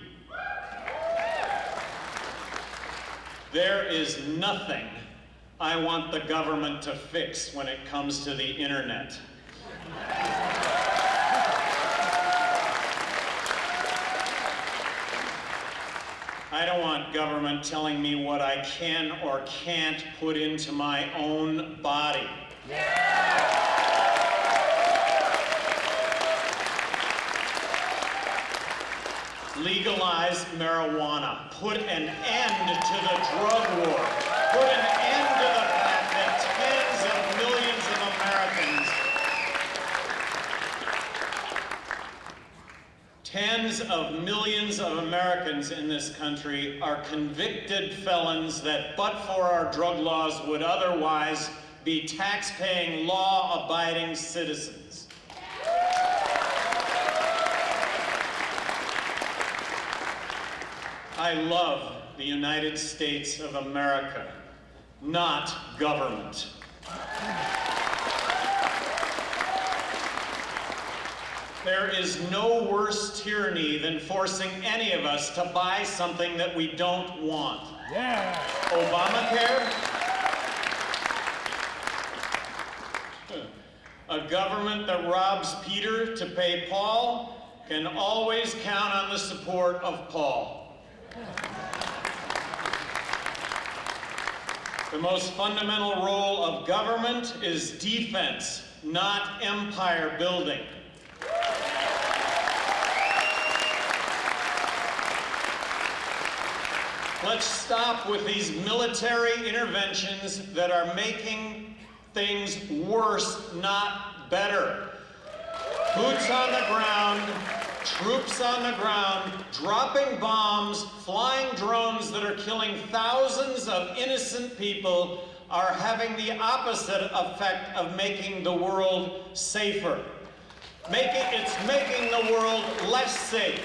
There is nothing I want the government to fix when it comes to the internet. I don't want government telling me what I can or can't put into my own body. Legalize marijuana. Put an end to the drug war. Put an end to the fact that tens of millions of Americans in this country are convicted felons that, but for our drug laws, would otherwise be tax-paying, law-abiding citizens. I love the United States of America, not government. There is no worse tyranny than forcing any of us to buy something that we don't want. Yeah. Obamacare? A government that robs Peter to pay Paul can always count on the support of Paul. The most fundamental role of government is defense, not empire building. Let's stop with these military interventions that are making things worse, not better. Boots on the ground, troops on the ground, dropping bombs, flying drones that are killing thousands of innocent people are having the opposite effect of making the world safer. It's making the world less safe.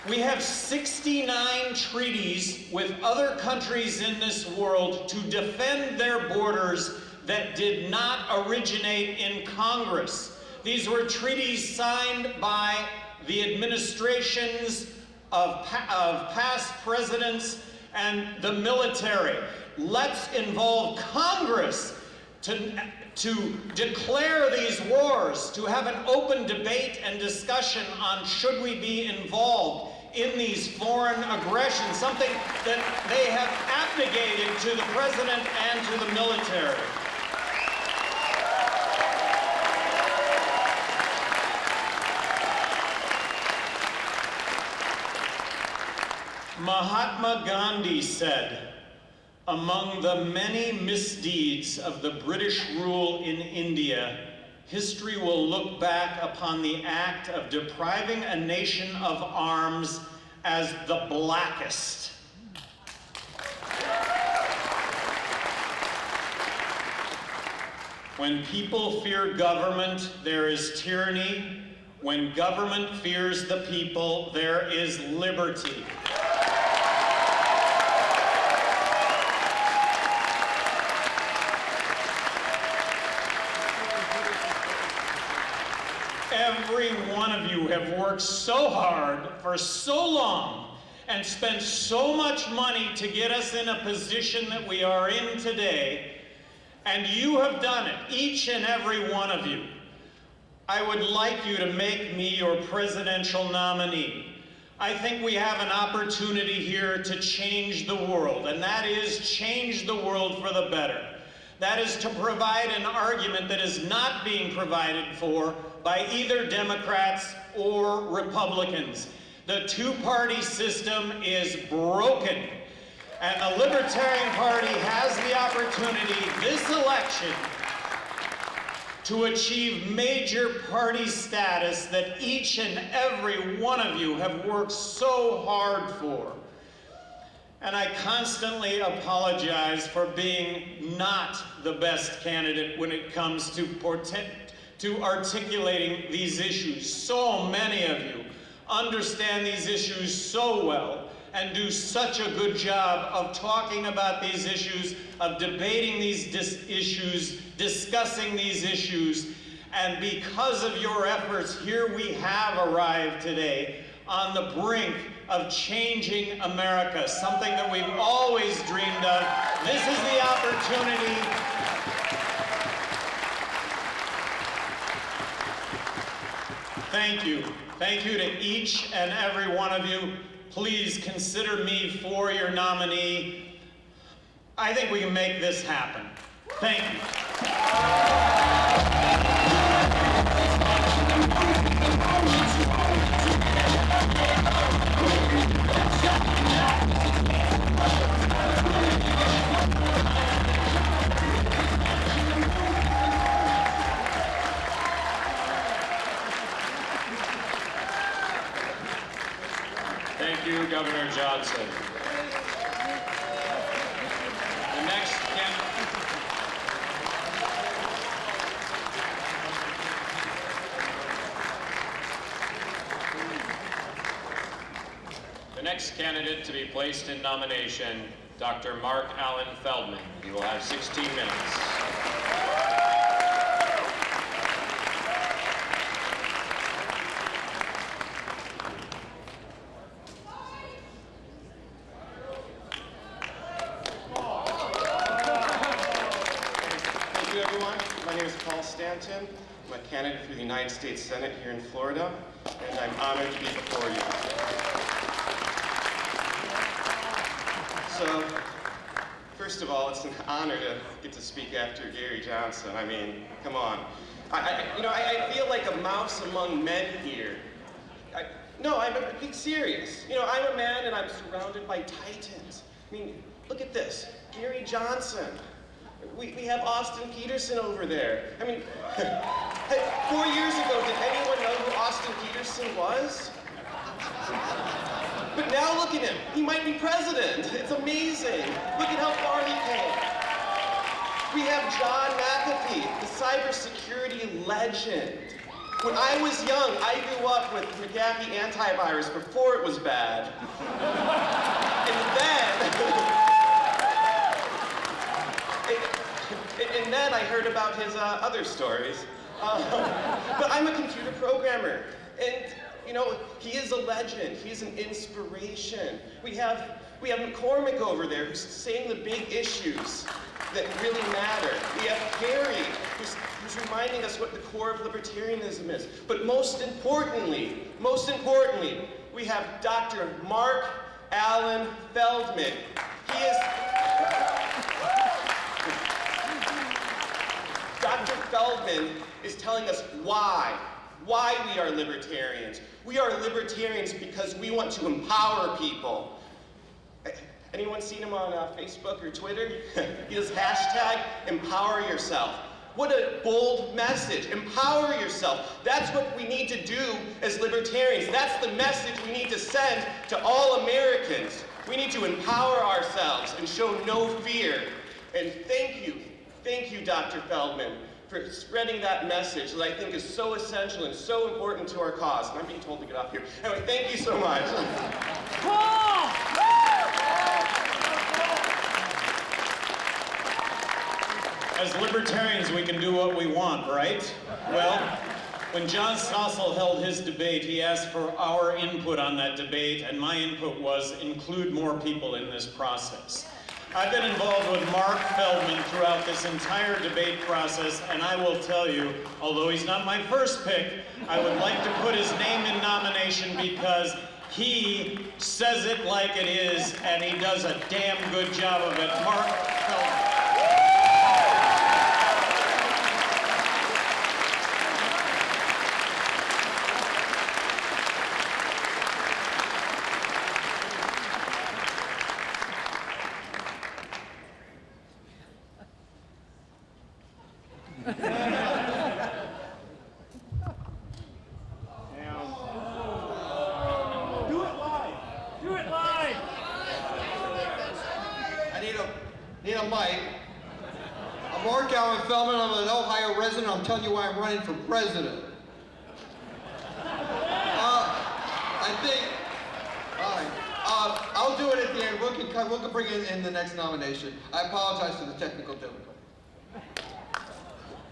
We have 69 treaties with other countries in this world to defend their borders that did not originate in Congress. These were treaties signed by the administrations of past presidents and the military. Let's involve Congress to declare these wars, to have an open debate and discussion on should we be involved in these foreign aggressions, something that they have abnegated to the president and to the military. Mahatma Gandhi said, "Among the many misdeeds of the British rule in India, history will look back upon the act of depriving a nation of arms as the blackest." When people fear government, there is tyranny. When government fears the people, there is liberty. every one of you have worked so hard for so long and spent so much money to get us in a position that we are in today, and you have done it, each and every one of you. I would like you to make me your presidential nominee. I think we have an opportunity here to change the world, and that is change the world for the better. That is to provide an argument that is not being provided for by either Democrats or Republicans. The two-party system is broken, and the Libertarian Party has the opportunity this election to achieve major party status that each and every one of you have worked so hard for. And I constantly apologize for being not the best candidate when it comes to articulating these issues. So many of you understand these issues so well and do such a good job of talking about these issues, of debating these issues, discussing these issues. And because of your efforts, here we have arrived today on the brink of changing America, something that we've always dreamed of. This is the opportunity. Thank you. Thank you to each and every one of you. Please consider me for your nominee. I think we can make this happen. Thank you.
Thank you, Governor Johnson. The next candidate to be placed in nomination, Dr. Mark Allen Feldman. He will have 16 minutes.
Stanton. I'm a candidate for the United States Senate here in Florida, and I'm honored to be before you. So, first of all, it's an honor to get to speak after Gary Johnson. I mean, come on. I feel like a mouse among men here. No, I'm being serious. I'm a man and I'm surrounded by titans. I mean, look at this. Gary Johnson. We have Austin Peterson over there. I mean, 4 years ago, did anyone know who Austin Peterson was? But now look at him. He might be president. It's amazing. Look at how far he came. We have John McAfee, the cybersecurity legend. When I was young, I grew up with McAfee antivirus before it was bad. And then I heard about his other stories. But I'm a computer programmer, and he is a legend. He's an inspiration. We have McCormick over there who's saying the big issues that really matter. We have Harry who's reminding us what the core of libertarianism is. But most importantly, we have Dr. Mark Allen Feldman. Dr. Feldman is telling us why we are libertarians. We are libertarians because we want to empower people. Anyone seen him on Facebook or Twitter? He does hashtag empower yourself. What a bold message. Empower yourself. That's what we need to do as libertarians. That's the message we need to send to all Americans. We need to empower ourselves and show no fear. And thank you, Dr. Feldman, for spreading that message that I think is so essential and so important to our cause. And I'm being told to get off here. Anyway, thank you so much.
As libertarians, we can do what we want, right? Well, When John Stossel held his debate, he asked for our input on that debate, and my input was include more people in this process. I've been involved with Mark Feldman throughout this entire debate process, and I will tell you, although he's not my first pick, I would like to put his name in nomination because he says it like it is, and he does a damn good job of it. Mark Feldman.
I'm telling you why I'm running for president. I think, all right, I'll do it at the end. We'll bring it in the next nomination. I apologize for the technical difficulty.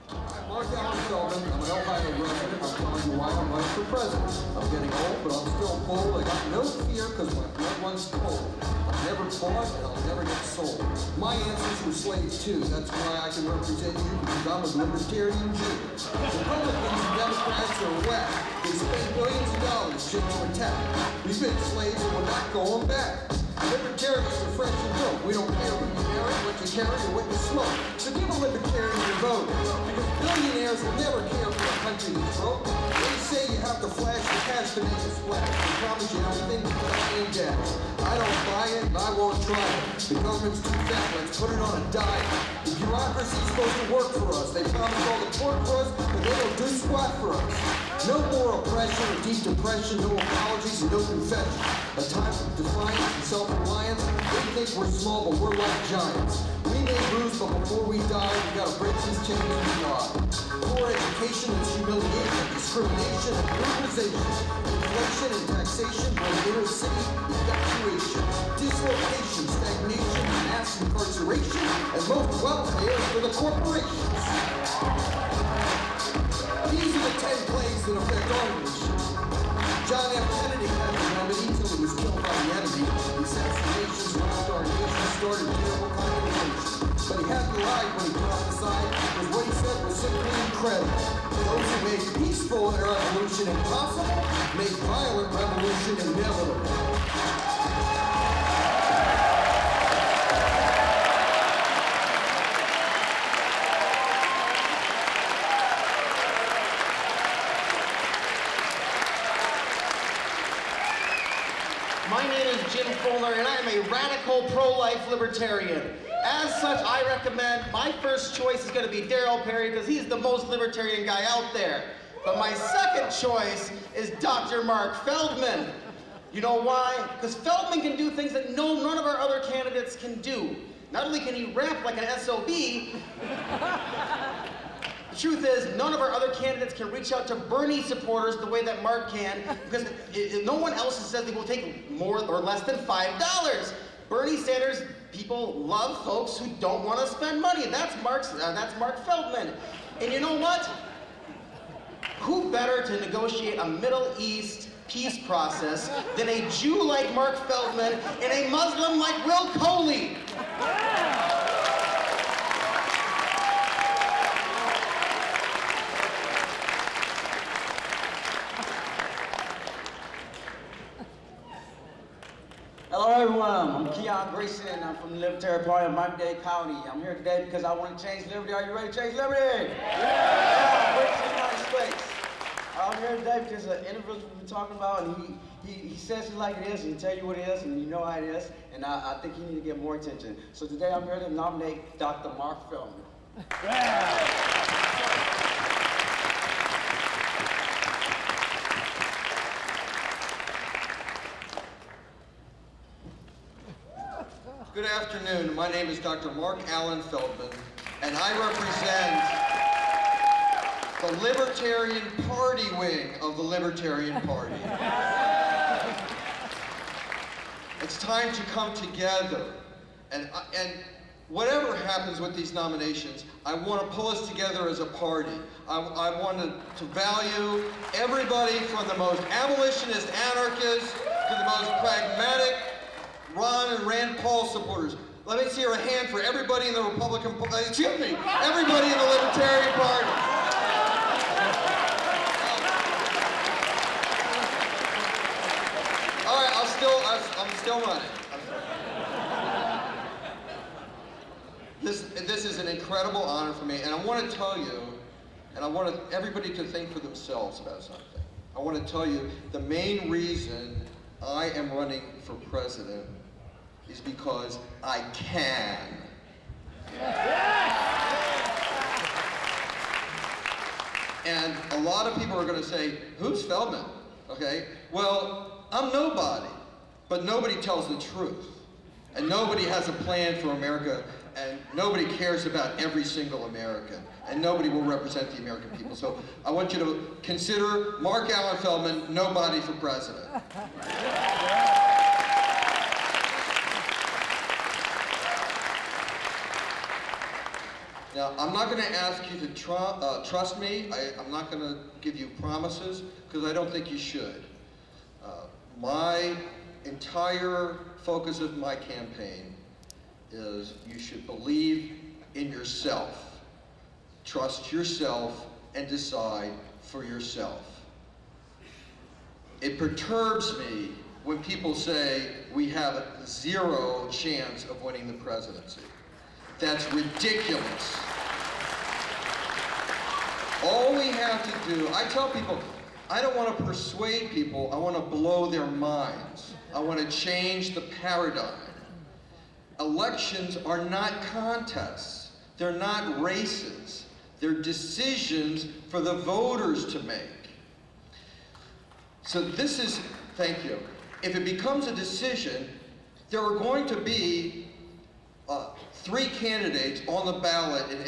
I'm Mark Allen Feldman. I'm an Ohio resident. I'm telling you why I'm running for president. I'm getting old, but I'm still bold. I got no fear because my blood runs cold. I've never bought and I'll never get sold. My ancestors were slaves too. That's why I can represent you because I'm a libertarian Jew. Republicans and Democrats are whack. They spend billions of dollars just to attack. We've been slaves and we're not going back. Libertarians are fresh and dope. We don't care what you marry, what you carry, or what you smoke. So give a libertarian your vote. Because billionaires will never care for a country that's broke. They say you have to flash the cash to make it splash. They promise you everything but the same gas. I don't buy it and I won't try it. The government's too fat, let's put it on a diet. The bureaucracy's supposed to work for us. They promise all the pork for us, but they don't do squat for us. No more oppression or deep depression, no apologies and no confession. A time of defiance and self-reliance. They think we're small, but we're like giants. We may lose, but before we die, we gotta break these chains and fly. Poor education and humiliation, discrimination and brutalization, inflation and taxation, for the inner city evacuation, dislocation, stagnation, mass incarceration, and most welfare for the corporations. These are the 10 plagues that affect our nation. John F. Kennedy had the remedy till he was killed by the enemy. The assassinations robbed our nation, started terrible condemnation. But he had to lie when he prophesied, because what he said was simply incredible. Those who made peaceful revolution impossible, made violent revolution inevitable.
And I am a radical pro-life libertarian. As such, I recommend my first choice is going to be Darryl Perry because he's the most libertarian guy out there. But my second choice is Dr. Mark Feldman. You know why? Because Feldman can do things that none of our other candidates can do. Not only can he rap like an SOB, the truth is, none of our other candidates can reach out to Bernie supporters the way that Mark can, because no one else says they will take more or less than $5. Bernie Sanders people love folks who don't want to spend money. That's Mark Feldman. And you know what? Who better to negotiate a Middle East peace process than a Jew like Mark Feldman and a Muslim like Will Coley?
Hello everyone, I'm Keon Grayson, I'm from the Libertarian Party of Miami-Dade County. I'm here today because I want to change liberty. Are you ready to change liberty? Yeah! Great to the United States. I'm here today because the individual we've been talking about, and he says it like it is, and he tell you what it is, and you know how it is, and I think you need to get more attention. So today I'm here to nominate Dr. Mark Feldman. Yeah!
Good afternoon. My name is Dr. Mark Allen Feldman, and I represent the Libertarian Party wing of the Libertarian Party. It's time to come together, and
whatever happens with these nominations, I want to pull us together as a party. I want to value everybody from the most abolitionist anarchists to the most pragmatic Ron and Rand Paul supporters. Let me see a hand for everybody in the Republican, excuse me, everybody in the Libertarian Party. All right, I'm still running. This is an incredible honor for me, and I want to tell you, and I want everybody to think for themselves about something. I want to tell you the main reason I am running for president is because I can. And a lot of people are going to say, who's Feldman? Okay, well, I'm nobody, but nobody tells the truth. And nobody has a plan for America, and nobody cares about every single American, and nobody will represent the American people. So I want you to consider Mark Allen Feldman nobody for president. Now, I'm not going to ask you to trust me. I'm not going to give you promises, because I don't think you should. My entire focus of my campaign is you should believe in yourself. Trust yourself and decide for yourself. It perturbs me when people say we have a 0 chance of winning the presidency. That's ridiculous. All we have to do, I tell people, I don't want to persuade people, I want to blow their minds. I want to change the paradigm. Elections are not contests. They're not races. They're decisions for the voters to make. So this is, thank you. If it becomes a decision, there are going to be 3 candidates on the ballot in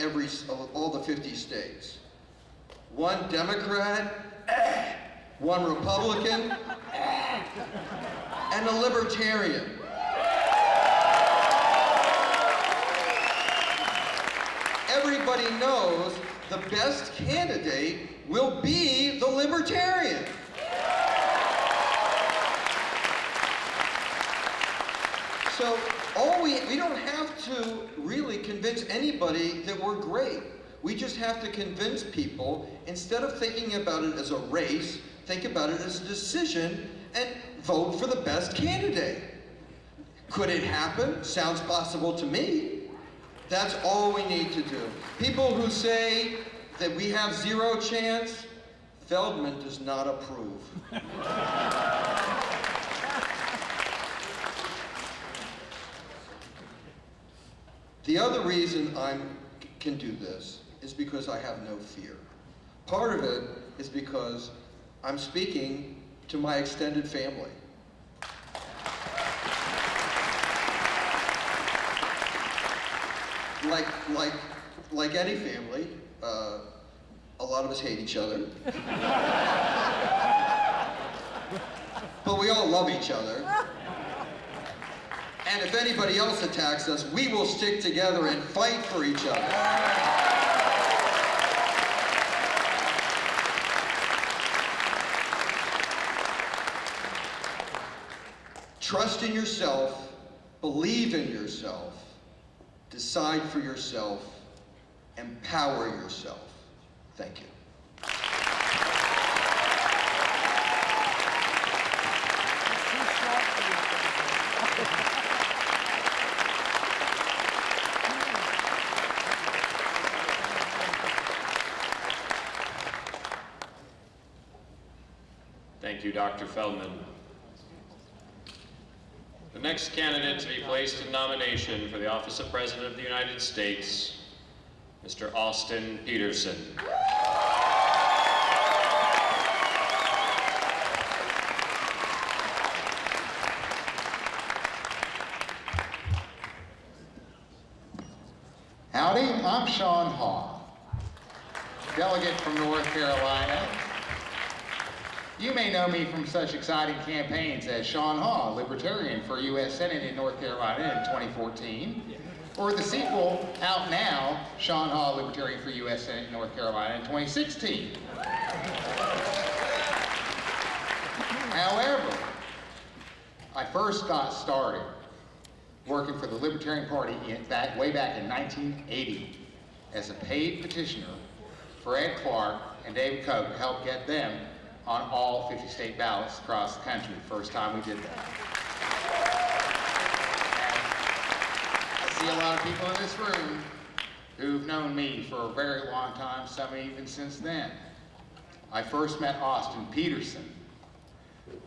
all the 50 states. 1 Democrat, 1 Republican, and a Libertarian. Everybody knows the best candidate will be the Libertarian. So we don't have to really convince anybody that we're great. We just have to convince people, instead of thinking about it as a race, think about it as a decision and vote for the best candidate. Could it happen? Sounds possible to me. That's all we need to do. People who say that we have 0 chance, Feldman does not approve. The other reason I can do this is because I have no fear. Part of it is because I'm speaking to my extended family. Like any family, a lot of us hate each other. But we all love each other. And if anybody else attacks us, we will stick together and fight for each other. Trust in yourself, believe in yourself, decide for yourself, empower yourself. Thank you.
Thank you, Dr. Feldman. The next candidate to be placed in nomination for the office of President of the United States, Mr. Austin Peterson.
Howdy, I'm Sean Haw, delegate from North Carolina. You may know me from such exciting campaigns as Sean Haw, Libertarian for U.S. Senate in North Carolina in 2014, or the sequel, out now, Sean Haw, Libertarian for U.S. Senate, North Carolina in 2016. However, I first got started working for the Libertarian Party way back in 1980 as a paid petitioner for Ed Clark and David Koch to help get them on all 50 state ballots across the country. First time we did that. I see a lot of people in this room who've known me for a very long time, some even since then. I first met Austin Peterson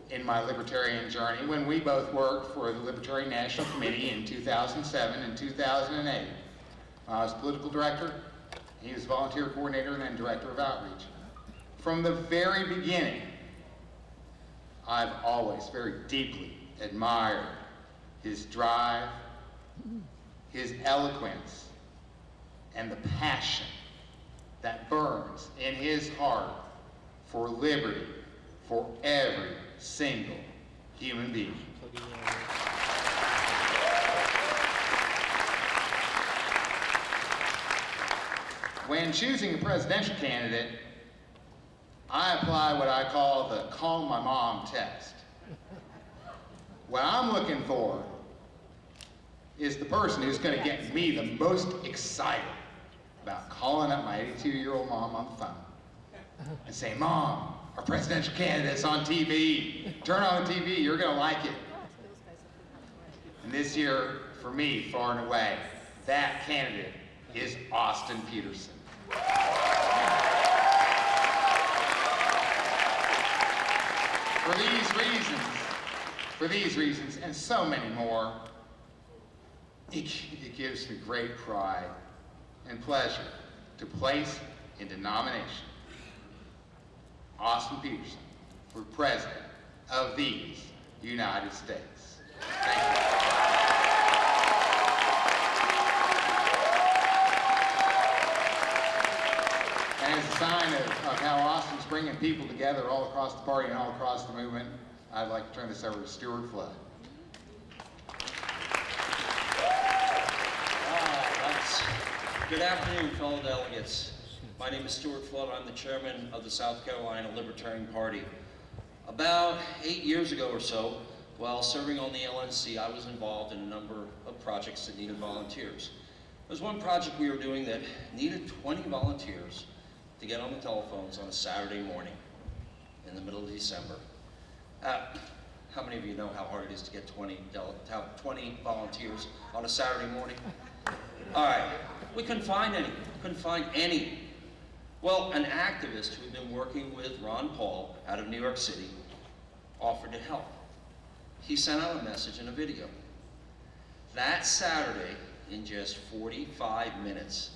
in my libertarian journey when we both worked for the Libertarian National Committee in 2007 and 2008. I was political director, he was volunteer coordinator, and then director of outreach. From the very beginning, I've always very deeply admired his drive, his eloquence, and the passion that burns in his heart for liberty for every single human being. When choosing a presidential candidate, I apply what I call the call my mom test. What I'm looking for is the person who's going to get me the most excited about calling up my 82-year-old mom on the phone and saying, Mom, our presidential candidate's on TV. Turn on the TV, you're going to like it. And this year, for me, far and away, that candidate is Austin Peterson. For these reasons, and so many more, it gives me great pride and pleasure to place into nomination Austin Peterson for President of these United States. Thank you. And as a sign of how Austin's bringing people together all across the party and all across the movement, I'd like to turn this over to Stuart Flood.
Good afternoon, fellow delegates. My name is Stuart Flood. I'm the chairman of the South Carolina Libertarian Party. About 8 years ago or so, while serving on the LNC, I was involved in a number of projects that needed volunteers. There was one project we were doing that needed 20 volunteers to get on the telephones on a Saturday morning in the middle of December. How many of you know how hard it is to get 20 volunteers on a Saturday morning? All right, we couldn't find any. Well, an activist who had been working with Ron Paul out of New York City offered to help. He sent out a message and a video. That Saturday, in just 45 minutes,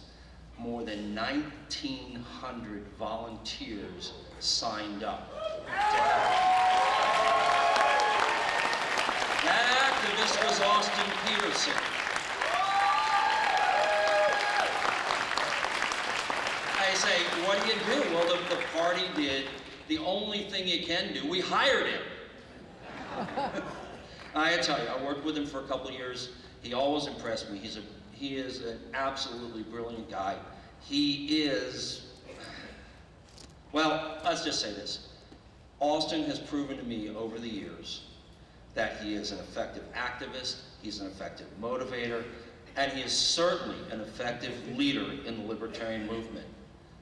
more than 1,900 volunteers signed up. That activist was Austin Peterson. I say, what do you do? Well, the party did the only thing you can do. We hired him. I tell you, I worked with him for a couple of years. He always impressed me. He is an absolutely brilliant guy. He is, well, let's just say this. Austin has proven to me over the years that he is an effective activist, he's an effective motivator, and he is certainly an effective leader in the libertarian movement.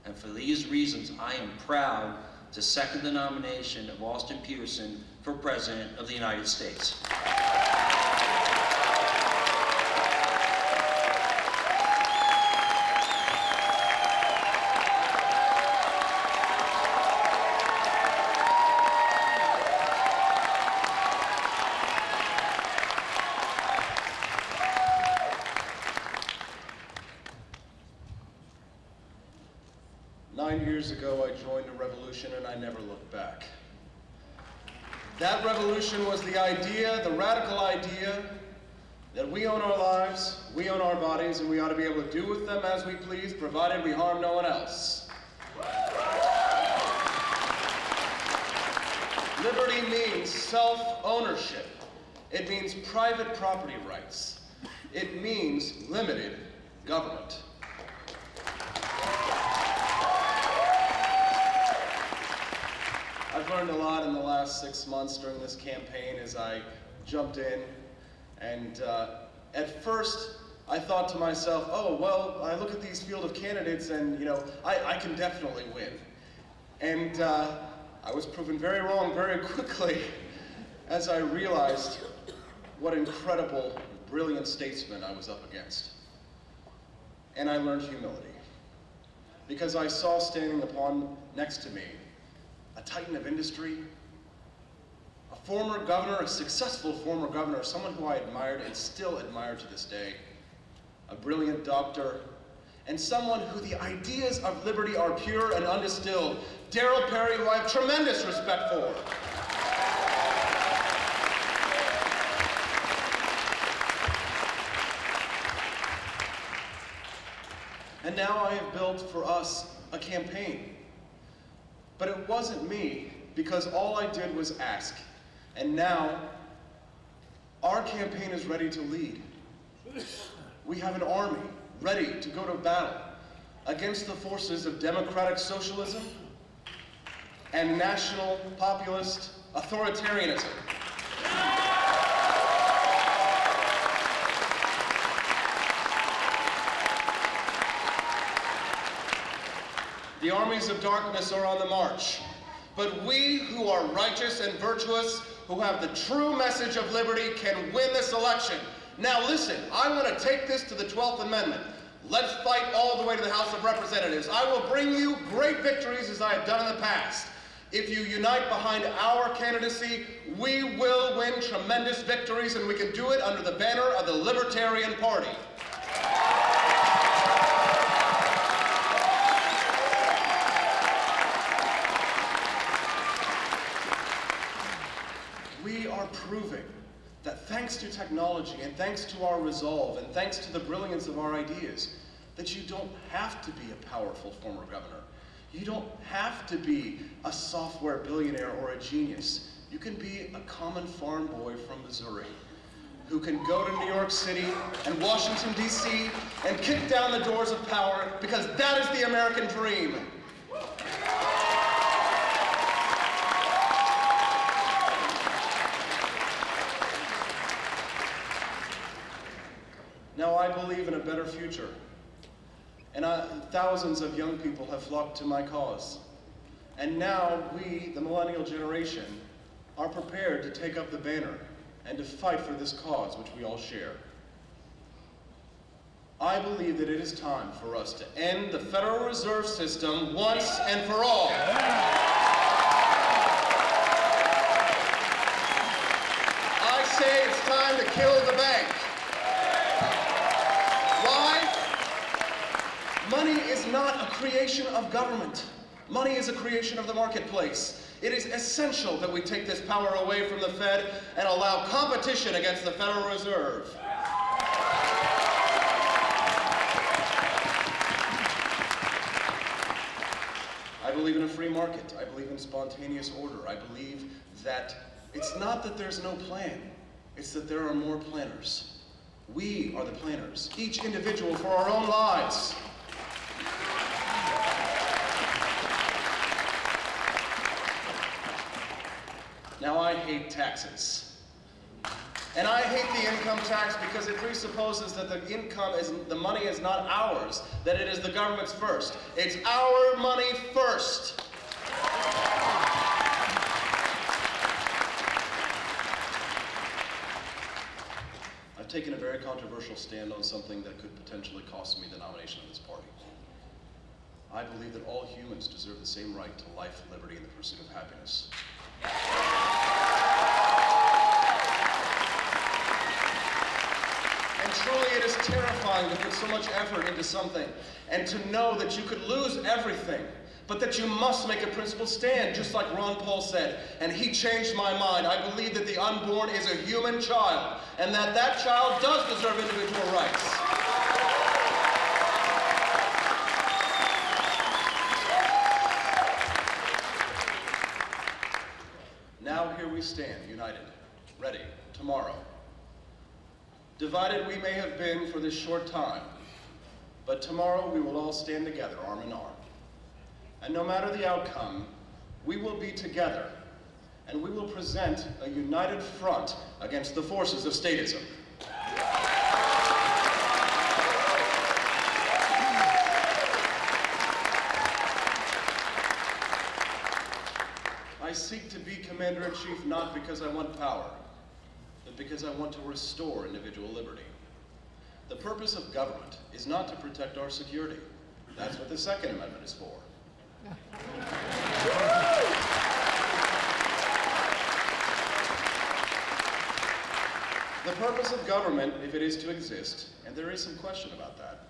And for these reasons, I am proud to second the nomination of Austin Peterson for President of the United States.
9 years ago, I joined a revolution and I never looked back. That revolution was the idea, the radical idea, that we own our lives, we own our bodies, and we ought to be able to do with them as we please, provided we harm no one else. Liberty means self-ownership. It means private property rights. It means limited government. I've learned a lot in the last 6 months during this campaign as I jumped in, and at first I thought to myself, oh, well, I look at these field of candidates and, you know, I can definitely win. And I was proven very wrong very quickly as I realized what incredible, brilliant statesmen I was up against. And I learned humility, because I saw standing next to me a titan of industry, a former governor, a successful former governor, someone who I admired and still admire to this day, a brilliant doctor, and someone who the ideas of liberty are pure and undistilled, Darryl Perry, who I have tremendous respect for. And now I have built for us a campaign. But it wasn't me, because all I did was ask. And now, our campaign is ready to lead. We have an army ready to go to battle against the forces of democratic socialism and national populist authoritarianism. The armies of darkness are on the march, but we who are righteous and virtuous, who have the true message of liberty, can win this election. Now listen, I want to take this to the 12th Amendment. Let's fight all the way to the House of Representatives. I will bring you great victories as I have done in the past. If you unite behind our candidacy, we will win tremendous victories, and we can do it under the banner of the Libertarian Party. We are proving that thanks to technology and thanks to our resolve and thanks to the brilliance of our ideas, that you don't have to be a powerful former governor. You don't have to be a software billionaire or a genius. You can be a common farm boy from Missouri who can go to New York City and Washington, D.C. and kick down the doors of power, because that is the American dream. Now, I believe in a better future, and thousands of young people have flocked to my cause. And now we, the millennial generation, are prepared to take up the banner and to fight for this cause which we all share. I believe that it is time for us to end the Federal Reserve System once and for all. I say it's time to kill the bank. Money is not a creation of government. Money is a creation of the marketplace. It is essential that we take this power away from the Fed and allow competition against the Federal Reserve. I believe in a free market. I believe in spontaneous order. I believe that it's not that there's no plan, it's that there are more planners. We are the planners, each individual for our own lives. Now, I hate taxes. And I hate the income tax because it presupposes that the money is not ours, that it is the government's first. It's our money first. I've taken a very controversial stand on something that could potentially cost me the nomination of this party. I believe that all humans deserve the same right to life, liberty, and the pursuit of happiness. And truly it is terrifying to put so much effort into something and to know that you could lose everything, but that you must make a principled stand, just like Ron Paul said, and he changed my mind. I believe that the unborn is a human child, and that that child does deserve individual rights. Now here we stand, united, ready, tomorrow, Divided we may have been for this short time, but tomorrow we will all stand together, arm in arm. And no matter the outcome, we will be together, and we will present a united front against the forces of statism. I seek to be Commander-in-Chief not because I want power, but because I want to restore individual liberty. The purpose of government is not to protect our security. That's what the Second Amendment is for. The purpose of government, if it is to exist, and there is some question about that,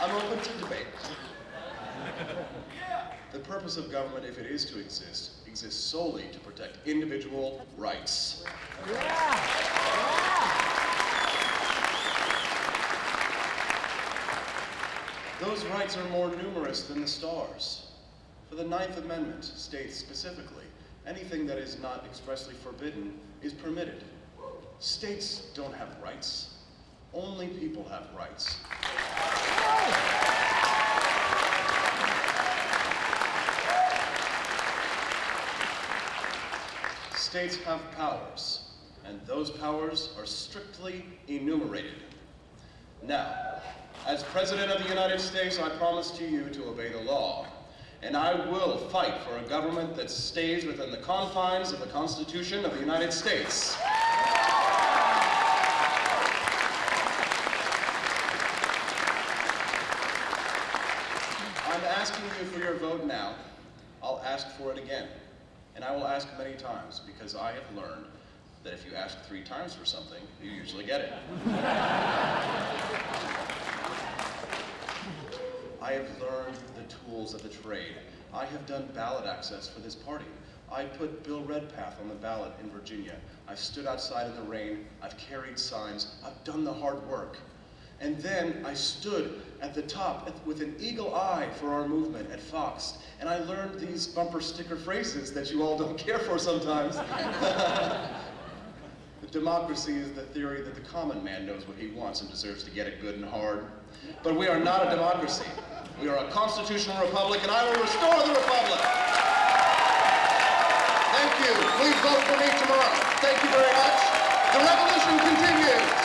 I'm open to debate. The purpose of government, if it is to exist, exists solely to protect individual rights. Those rights are more numerous than the stars. For the 9th Amendment states specifically, anything that is not expressly forbidden is permitted. States don't have rights. Only people have rights. States have powers, and those powers are strictly enumerated. Now, as President of the United States, I promise to you to obey the law, and I will fight for a government that stays within the confines of the Constitution of the United States. I'm asking you for your vote now. I'll ask for it again. And I will ask many times, because I have learned that if you ask 3 times for something, you usually get it. I have learned the tools of the trade. I have done ballot access for this party. I put Bill Redpath on the ballot in Virginia. I've stood outside in the rain. I've carried signs. I've done the hard work. And then I stood at the top with an eagle eye for our movement at Fox. And I learned these bumper sticker phrases that you all don't care for sometimes. Democracy is the theory that the common man knows what he wants and deserves to get it good and hard. But we are not a democracy. We are a constitutional republic, and I will restore the republic. Thank you. Please vote for me tomorrow. Thank you very much. The revolution continues.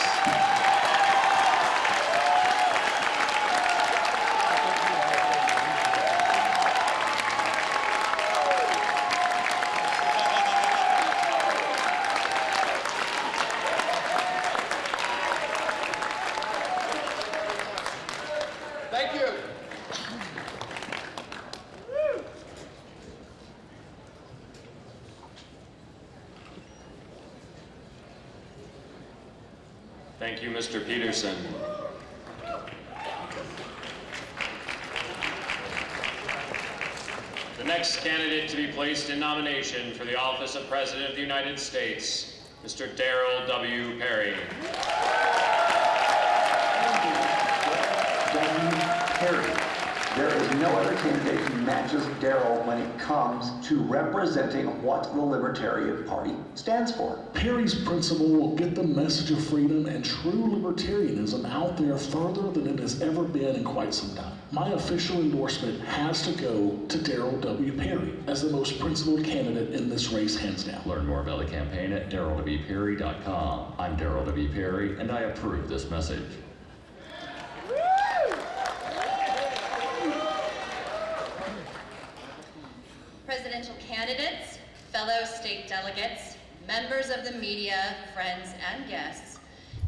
Thank you, Mr. Peterson. The next candidate to be placed in nomination for the office of President of the United States, Mr. Darrell W. Perry.
Perry. There is no other candidate who matches Darrell when it comes to representing what the Libertarian Party stands for.
Perry's principle will get the message of freedom and true libertarianism out there further than it has ever been in quite some time. My official endorsement has to go to Darrell W. Perry as the most principled candidate in this race, hands down.
Learn more about the campaign at darrellwperry.com. I'm Darrell W. Perry, and I approve this message.
Presidential candidates, fellow state delegates, members of the media, friends, and guests,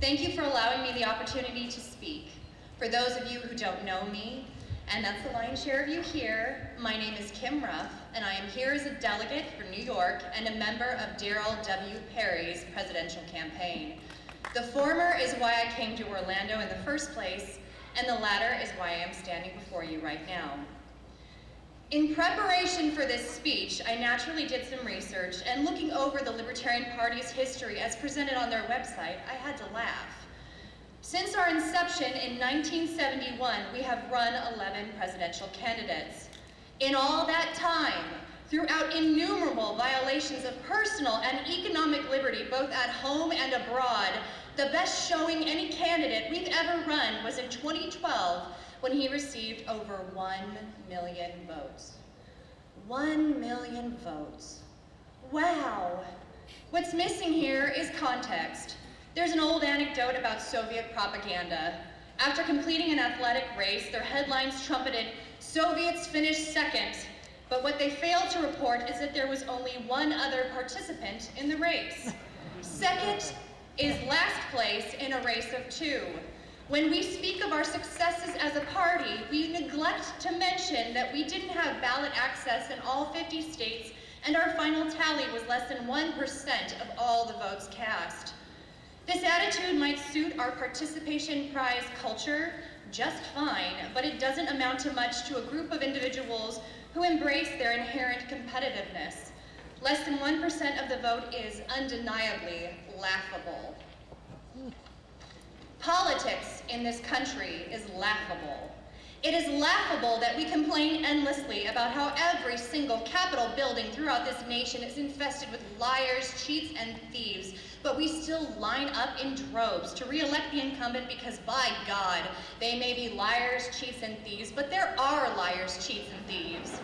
thank you for allowing me the opportunity to speak. For those of you who don't know me, and that's the lion's share of you here, my name is Kim Ruff, and I am here as a delegate for New York and a member of Darrell W. Perry's presidential campaign. The former is why I came to Orlando in the first place, and the latter is why I am standing before you right now. In preparation for this speech, I naturally did some research, and looking over the Libertarian Party's history as presented on their website, I had to laugh. Since our inception in 1971, we have run 11 presidential candidates. In all that time, throughout innumerable violations of personal and economic liberty, both at home and abroad, the best showing any candidate we've ever run was in 2012 when he received over 1 million votes. 1 million votes. Wow. What's missing here is context. There's an old anecdote about Soviet propaganda. After completing an athletic race, their headlines trumpeted, "Soviets finished second." But what they failed to report is that there was only one other participant in the race. Second is last place in a race of two. When we speak of our successes as a party, we neglect to mention that we didn't have ballot access in all 50 states, and our final tally was less than 1% of all the votes cast. This attitude might suit our participation prize culture just fine, but it doesn't amount to much to a group of individuals who embrace their inherent competitiveness. Less than 1% of the vote is undeniably laughable. Politics in this country is laughable. It is laughable that we complain endlessly about how every single Capitol building throughout this nation is infested with liars, cheats, and thieves, but we still line up in droves to re-elect the incumbent because, by God, they may be liars, cheats, and thieves, but there are liars, cheats, and thieves.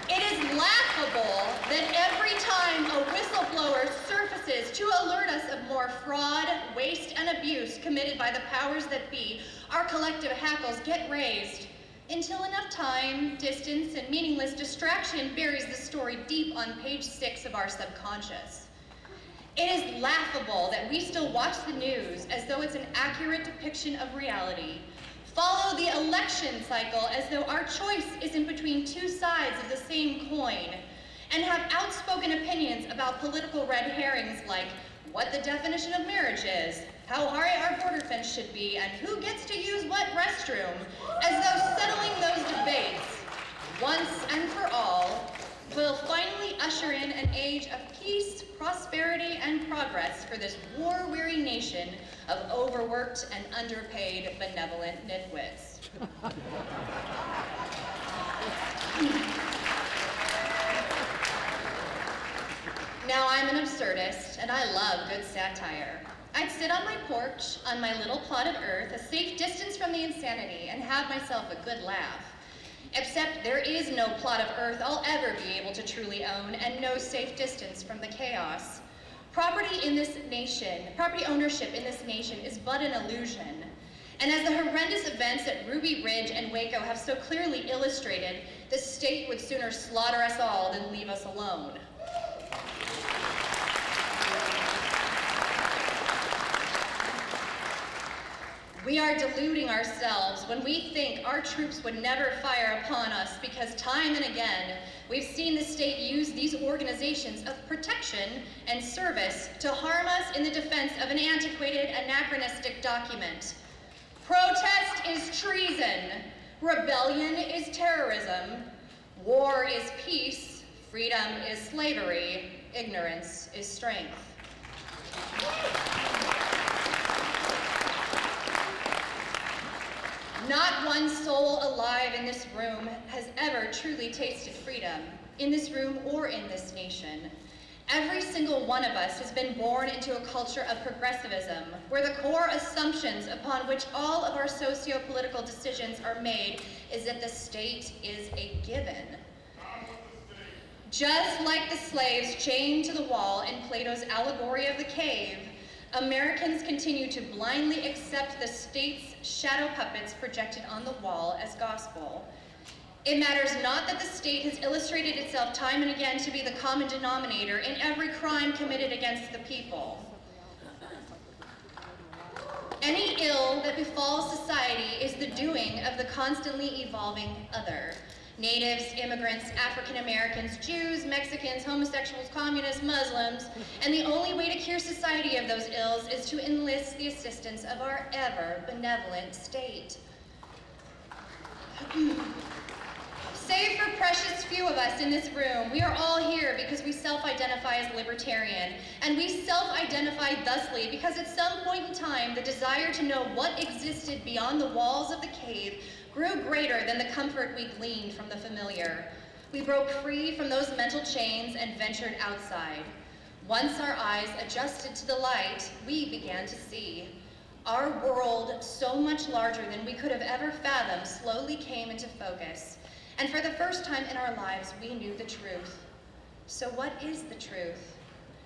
It is laughable that every time a whistleblower surfaces to alert us of more fraud, waste, and abuse committed by the powers that be, our collective hackles get raised until enough time, distance, and meaningless distraction buries the story deep on page 6 of our subconscious. It is laughable that we still watch the news as though it's an accurate depiction of reality, follow the election cycle as though our choice isn't between two sides of the same coin, and have outspoken opinions about political red herrings like what the definition of marriage is, how high our border fence should be, and who gets to use what restroom, as though settling those debates once and for all will finally usher in an age of peace, prosperity, and progress for this war-weary nation of overworked and underpaid benevolent nitwits. Now, I'm an absurdist, and I love good satire. I'd sit on my porch, on my little plot of earth, a safe distance from the insanity, and have myself a good laugh. Except there is no plot of earth I'll ever be able to truly own, and no safe distance from the chaos. Property ownership in this nation is but an illusion. And as the horrendous events at Ruby Ridge and Waco have so clearly illustrated, the state would sooner slaughter us all than leave us alone. We are deluding ourselves when we think our troops would never fire upon us because time and again, we've seen the state use these organizations of protection and service to harm us in the defense of an antiquated, anachronistic document. Protest is treason. Rebellion is terrorism. War is peace. Freedom is slavery. Ignorance is strength. Not one soul alive in this room has ever truly tasted freedom, in this room or in this nation. Every single one of us has been born into a culture of progressivism, where the core assumptions upon which all of our socio-political decisions are made is that the state is a given. Just like the slaves chained to the wall in Plato's allegory of the cave, Americans continue to blindly accept the state's shadow puppets projected on the wall as gospel. It matters not that the state has illustrated itself time and again to be the common denominator in every crime committed against the people. Any ill that befalls society is the doing of the constantly evolving other. Natives, immigrants, African Americans, Jews, Mexicans, homosexuals, communists, Muslims, and the only way to cure society of those ills is to enlist the assistance of our ever benevolent state. Save for precious few of us in this room, we are all here because we self-identify as libertarian, and we self-identify thusly because at some point in time, the desire to know what existed beyond the walls of the cave grew greater than the comfort we gleaned from the familiar. We broke free from those mental chains and ventured outside. Once our eyes adjusted to the light, we began to see. Our world, so much larger than we could have ever fathomed, slowly came into focus. And for the first time in our lives, we knew the truth. So what is the truth?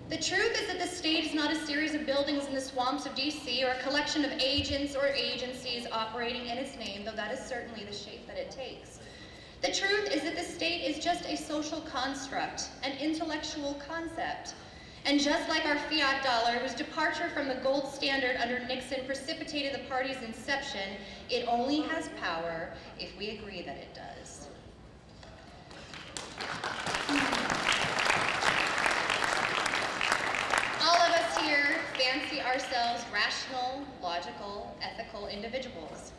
The truth is that the state is not a series of buildings in the swamps of DC or a collection of agents or agencies operating in its name, though that is certainly the shape that it takes. The truth is that the state is just a social construct, an intellectual concept. And just like our fiat dollar, whose departure from the gold standard under Nixon precipitated the party's inception, it only has power if we agree that it does. All of us here fancy ourselves rational, logical, ethical individuals.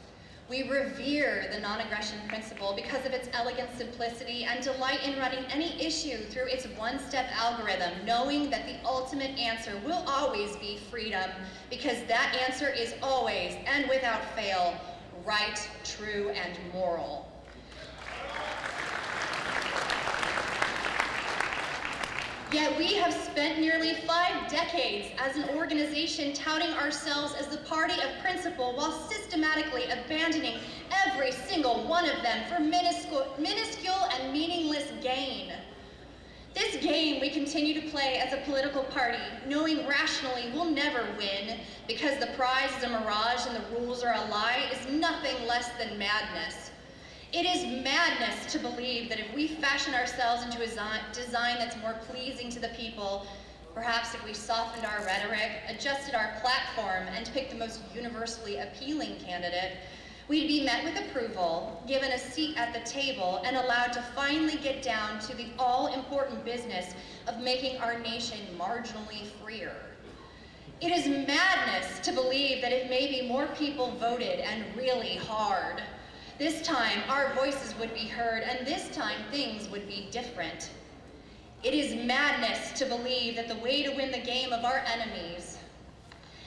We revere the non-aggression principle because of its elegant simplicity and delight in running any issue through its one-step algorithm, knowing that the ultimate answer will always be freedom, because that answer is always, and without fail, right, true, and moral. Yet we have spent nearly 5 decades as an organization touting ourselves as the party of principle while systematically abandoning every single one of them for minuscule and meaningless gain. This game we continue to play as a political party, knowing rationally we'll never win because the prize is a mirage and the rules are a lie, is nothing less than madness. It is madness to believe that if we fashion ourselves into a design that's more pleasing to the people, perhaps if we softened our rhetoric, adjusted our platform, and picked the most universally appealing candidate, we'd be met with approval, given a seat at the table, and allowed to finally get down to the all-important business of making our nation marginally freer. It is madness to believe that if maybe more people voted and really hard, this time, our voices would be heard, and this time, things would be different. It is madness to believe that the way to win the game of our enemies,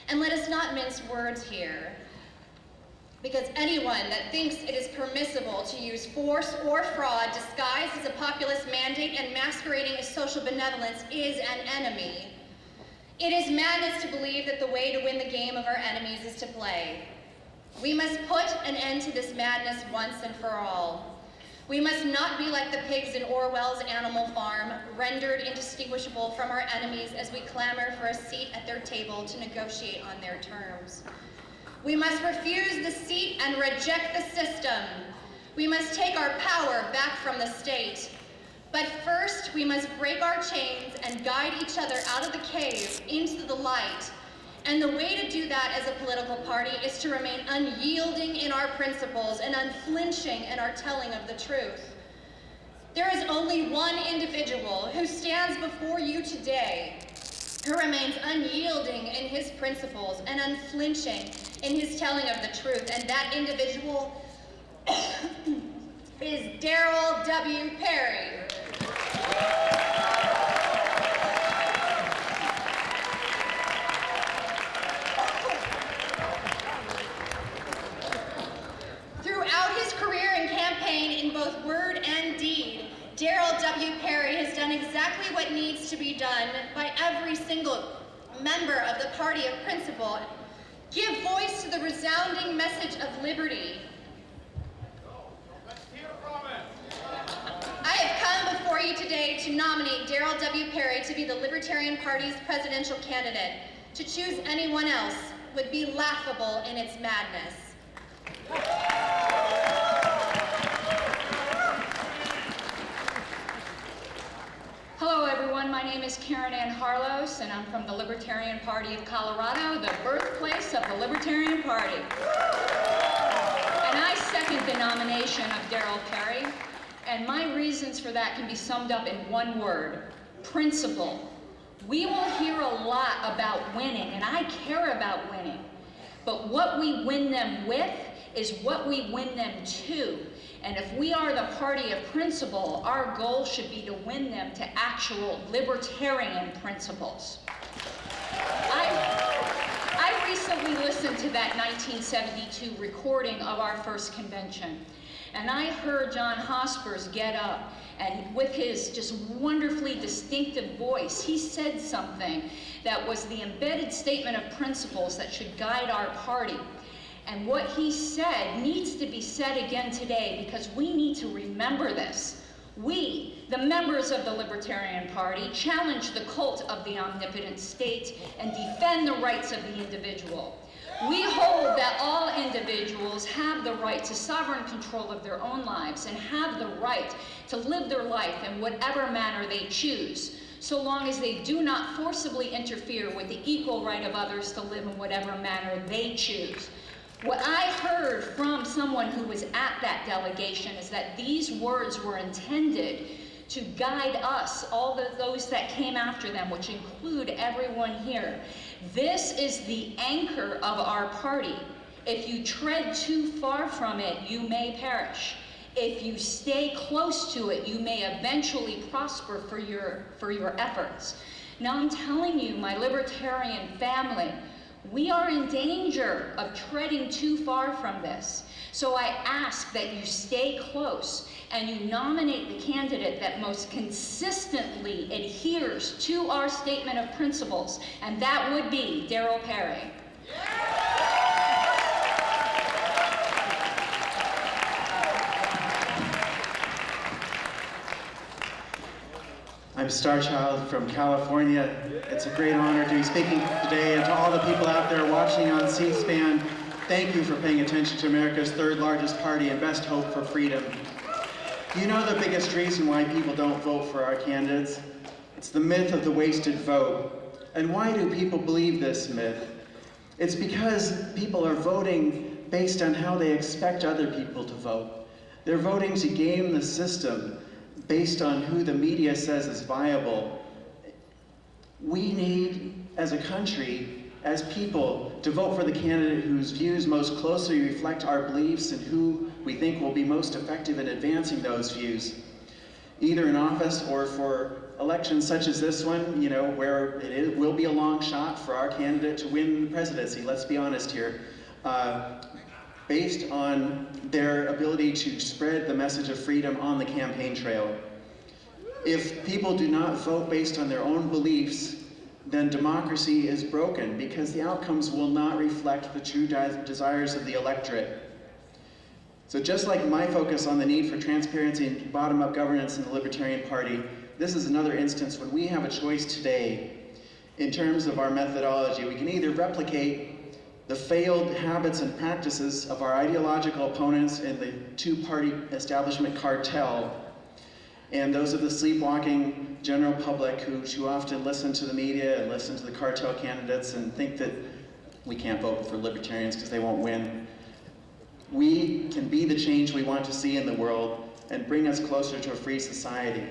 and let us not mince words here, because anyone that thinks it is permissible to use force or fraud disguised as a populist mandate and masquerading as social benevolence is an enemy. It is madness to believe that the way to win the game of our enemies is to play. We must put an end to this madness once and for all. We must not be like the pigs in Orwell's Animal Farm, rendered indistinguishable from our enemies as we clamor for a seat at their table to negotiate on their terms. We must refuse the seat and reject the system. We must take our power back from the state. But first, we must break our chains and guide each other out of the cave into the light. And the way to do that as a political party is to remain unyielding in our principles and unflinching in our telling of the truth. There is only one individual who stands before you today who remains unyielding in his principles and unflinching in his telling of the truth, and that individual is Darrell W. Perry. Both word and deed, Darrell W. Perry has done exactly what needs to be done by every single member of the party of principle. Give voice to the resounding message of liberty. I have come before you today to nominate Darrell W. Perry to be the Libertarian Party's presidential candidate. To choose anyone else would be laughable in its madness.
Hello everyone, my name is Karen Ann Harlos and I'm from the Libertarian Party of Colorado, the birthplace of the Libertarian Party. And I second the nomination of Darrell Perry, and my reasons for that can be summed up in one word: principle. We will hear a lot about winning, and I care about winning, but what we win them with is what we win them to. And if we are the party of principle, our goal should be to win them to actual libertarian principles. I recently listened to that 1972 recording of our first convention, And I heard John Hospers get up, and with his just wonderfully distinctive voice, he said something that was the embedded statement of principles that should guide our party. And what he said needs to be said again today, because we need to remember this. We, the members of the Libertarian Party, challenge the cult of the omnipotent state and defend the rights of the individual. We hold that all individuals have the right to sovereign control of their own lives and have the right to live their life in whatever manner they choose, so long as they do not forcibly interfere with the equal right of others to live in whatever manner they choose. What I heard from someone who was at that delegation is that these words were intended to guide us, all those that came after them, which include everyone here. This is the anchor of our party. If you tread too far from it, you may perish. If you stay close to it, you may eventually prosper for your efforts. Now I'm telling you, my libertarian family, we are in danger of treading too far from this. So I ask that you stay close and you nominate the candidate that most consistently adheres to our statement of principles, and that would be Darryl Perry.
I'm Starchild from California. It's a great honor to be speaking today, and to all the people out there watching on C-SPAN, thank you for paying attention to America's third largest party and best hope for freedom. You know the biggest reason why people don't vote for our candidates? It's the myth of the wasted vote. And why do people believe this myth? It's because people are voting based on how they expect other people to vote. They're voting to game the system based on who the media says is viable. We need, as a country, as people, to vote for the candidate whose views most closely reflect our beliefs and who we think will be most effective in advancing those views, either in office or for elections such as this one, you know, where it will be a long shot for our candidate to win the presidency, let's be honest here, based on their ability to spread the message of freedom on the campaign trail. If people do not vote based on their own beliefs, then democracy is broken, because the outcomes will not reflect the true desires of the electorate. So just like my focus on the need for transparency and bottom-up governance in the Libertarian Party, this is another instance when we have a choice today in terms of our methodology. We can either replicate the failed habits and practices of our ideological opponents in the two-party establishment cartel, and those of the sleepwalking general public who too often listen to the media and listen to the cartel candidates and think that we can't vote for libertarians because they won't win. We can be the change we want to see in the world and bring us closer to a free society.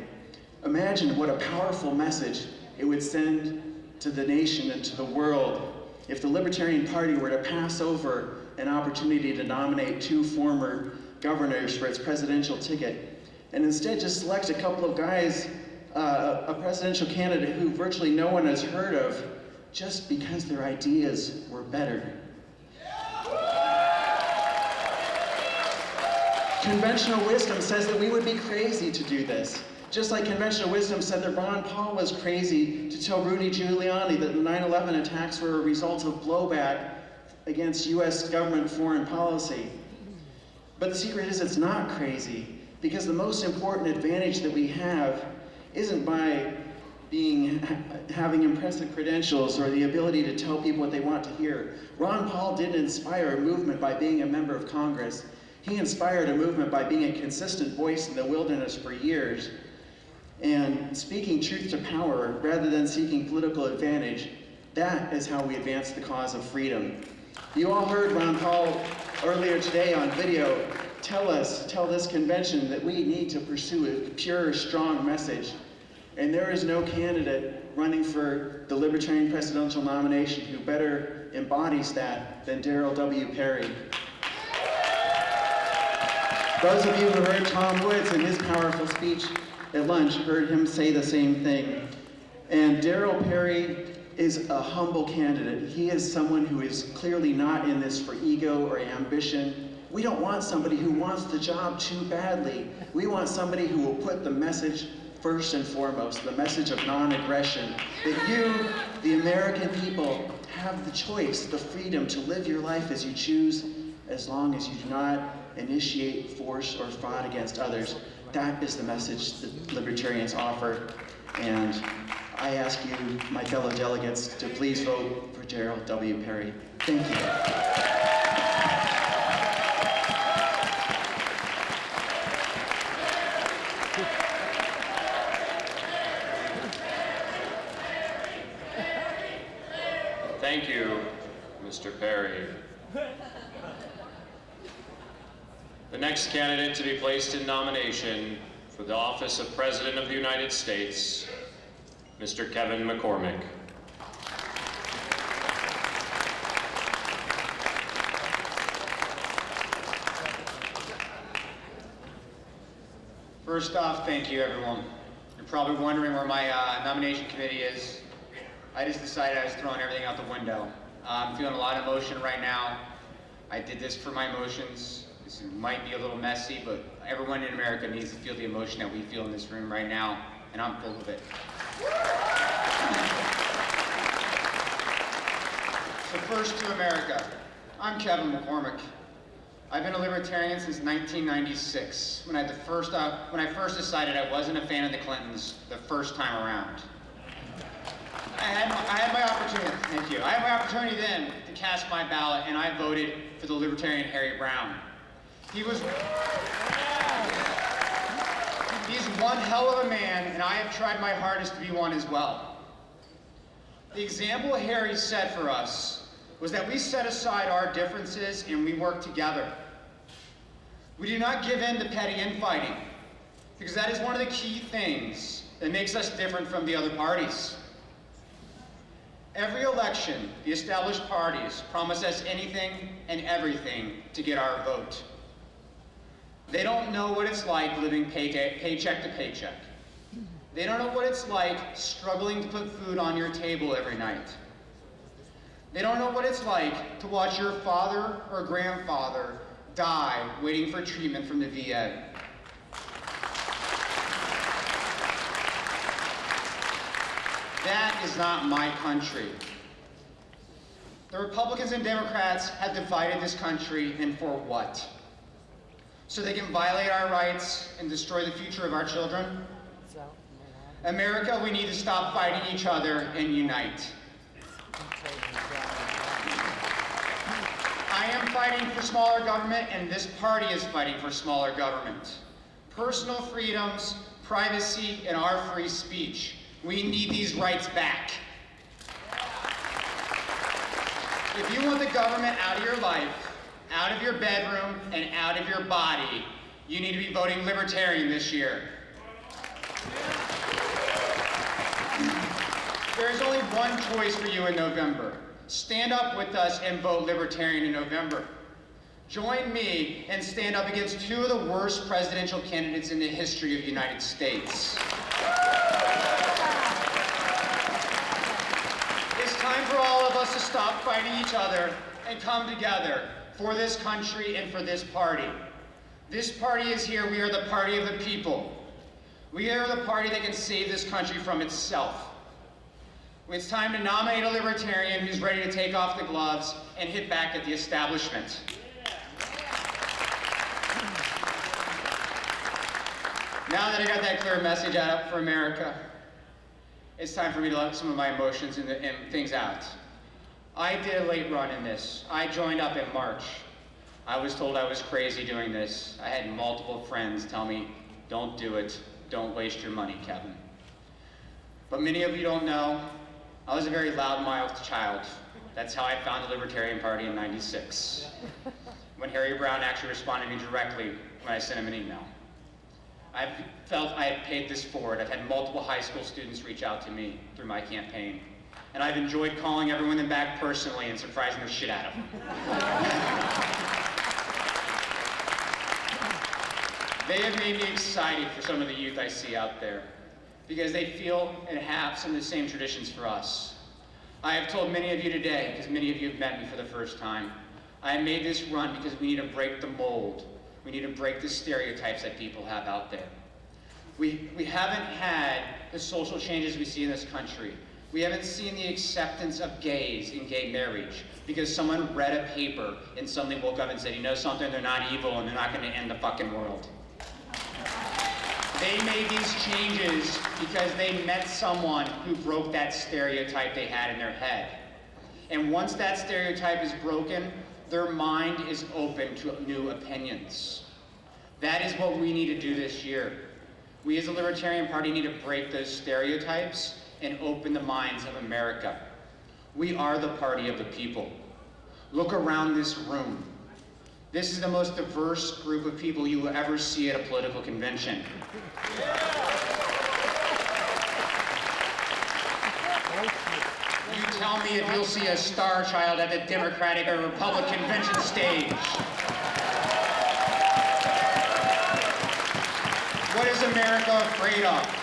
Imagine what a powerful message it would send to the nation and to the world if the Libertarian Party were to pass over an opportunity to nominate two former governors for its presidential ticket, and instead just select a couple of guys, a presidential candidate who virtually no one has heard of, just because their ideas were better. Conventional wisdom says that we would be crazy to do this. Just like conventional wisdom said that Ron Paul was crazy to tell Rudy Giuliani that the 9/11 attacks were a result of blowback against US government foreign policy. But the secret is it's not crazy, because the most important advantage that we have isn't by having impressive credentials or the ability to tell people what they want to hear. Ron Paul didn't inspire a movement by being a member of Congress. He inspired a movement by being a consistent voice in the wilderness for years and speaking truth to power rather than seeking political advantage. That is how we advance the cause of freedom. You all heard Ron Paul earlier today on video tell this convention that we need to pursue a pure, strong message. And there is no candidate running for the Libertarian presidential nomination who better embodies that than Darryl W. Perry. Those of you who heard Tom Woods in his powerful speech at lunch heard him say the same thing. And Darryl Perry is a humble candidate. He is someone who is clearly not in this for ego or ambition. We don't want somebody who wants the job too badly. We want somebody who will put the message first and foremost, the message of non-aggression, that you, the American people, have the choice, the freedom to live your life as you choose, as long as you do not initiate force or fraud against others. That is the message that Libertarians offer, and I ask you, my fellow delegates, to please vote for Darrell W. Perry. Thank you.
Thank you, Mr. Perry. The next candidate to be placed in nomination for the office of President of the United States, Mr. Kevin McCormick.
First off, thank you, everyone. You're probably wondering where my nomination committee is. I just decided I was throwing everything out the window. I'm feeling a lot of emotion right now. I did this for my emotions. This might be a little messy, but everyone in America needs to feel the emotion that we feel in this room right now, and I'm full of it. So first to America, I'm Kevin McCormick. I've been a Libertarian since 1996, when I first decided I wasn't a fan of the Clintons the first time around. I had my opportunity, thank you. I had my opportunity then to cast my ballot, and I voted for the Libertarian Harry Browne. He's one hell of a man, and I have tried my hardest to be one as well. The example Harry set for us was that we set aside our differences and we work together. We do not give in to petty infighting, because that is one of the key things that makes us different from the other parties. Every election, the established parties promise us anything and everything to get our vote. They don't know what it's like living paycheck to paycheck. They don't know what it's like struggling to put food on your table every night. They don't know what it's like to watch your father or grandfather die waiting for treatment from the VA. That is not my country. The Republicans and Democrats have divided this country, and for what? So they can violate our rights and destroy the future of our children? America, we need to stop fighting each other and unite. I am fighting for smaller government, and this party is fighting for smaller government. Personal freedoms, privacy, and our free speech. We need these rights back. If you want the government out of your life, out of your bedroom, and out of your body, you need to be voting Libertarian this year. There is only one choice for you in November. Stand up with us and vote Libertarian in November. Join me and stand up against two of the worst presidential candidates in the history of the United States. It's time for all of us to stop fighting each other and come together for this country and for this party. This party is here. We are the party of the people. We are the party that can save this country from itself. It's time to nominate a Libertarian who's ready to take off the gloves and hit back at the establishment. Now that I got that clear message out for America, it's time for me to let some of my emotions and things out. I did a late run in this. I joined up in March. I was told I was crazy doing this. I had multiple friends tell me, don't do it. Don't waste your money, Kevin. But many of you don't know, I was a very loud-mouthed child. That's how I found the Libertarian Party in '96, when Harry Browne actually responded to me directly when I sent him an email. I felt I had paid this forward. I've had multiple high school students reach out to me through my campaign, and I've enjoyed calling everyone back personally and surprising the shit out of them. They have made me excited for some of the youth I see out there, because they feel and have some of the same traditions for us. I have told many of you today, because many of you have met me for the first time, I made this run because we need to break the mold. We need to break the stereotypes that people have out there. We haven't had the social changes we see in this country. We haven't seen the acceptance of gays in gay marriage because someone read a paper and suddenly woke up and said, you know something, they're not evil and they're not going to end the fucking world. They made these changes because they met someone who broke that stereotype they had in their head. And once that stereotype is broken, their mind is open to new opinions. That is what we need to do this year. We as a Libertarian Party need to break those stereotypes and open the minds of America. We are the party of the people. Look around this room. This is the most diverse group of people you will ever see at a political convention. You tell me if you'll see a star child at the Democratic or Republican convention stage. What is America afraid of?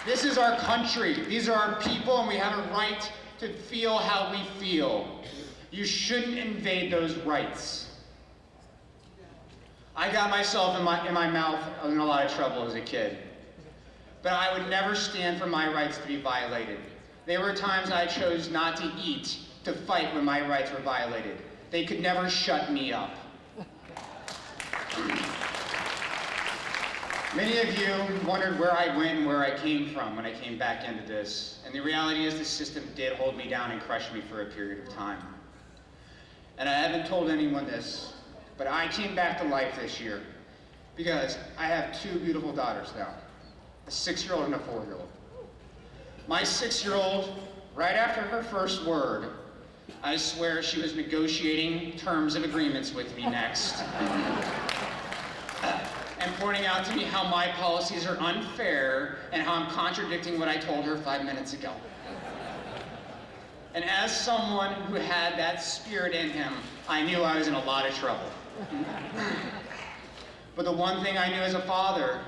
This is our country. These are our people, and we have a right to feel how we feel. You shouldn't invade those rights. I got myself in my mouth in a lot of trouble as a kid. But I would never stand for my rights to be violated. There were times I chose not to eat, to fight when my rights were violated. They could never shut me up. Many of you wondered where I went and where I came from when I came back into this. And the reality is the system did hold me down and crush me for a period of time. And I haven't told anyone this, but I came back to life this year because I have two beautiful daughters now, a 6-year-old and a 4-year-old. My 6-year-old, right after her first word, I swear she was negotiating terms of agreements with me next. And pointing out to me how my policies are unfair and how I'm contradicting what I told her 5 minutes ago. And as someone who had that spirit in him, I knew I was in a lot of trouble. But the one thing I knew as a father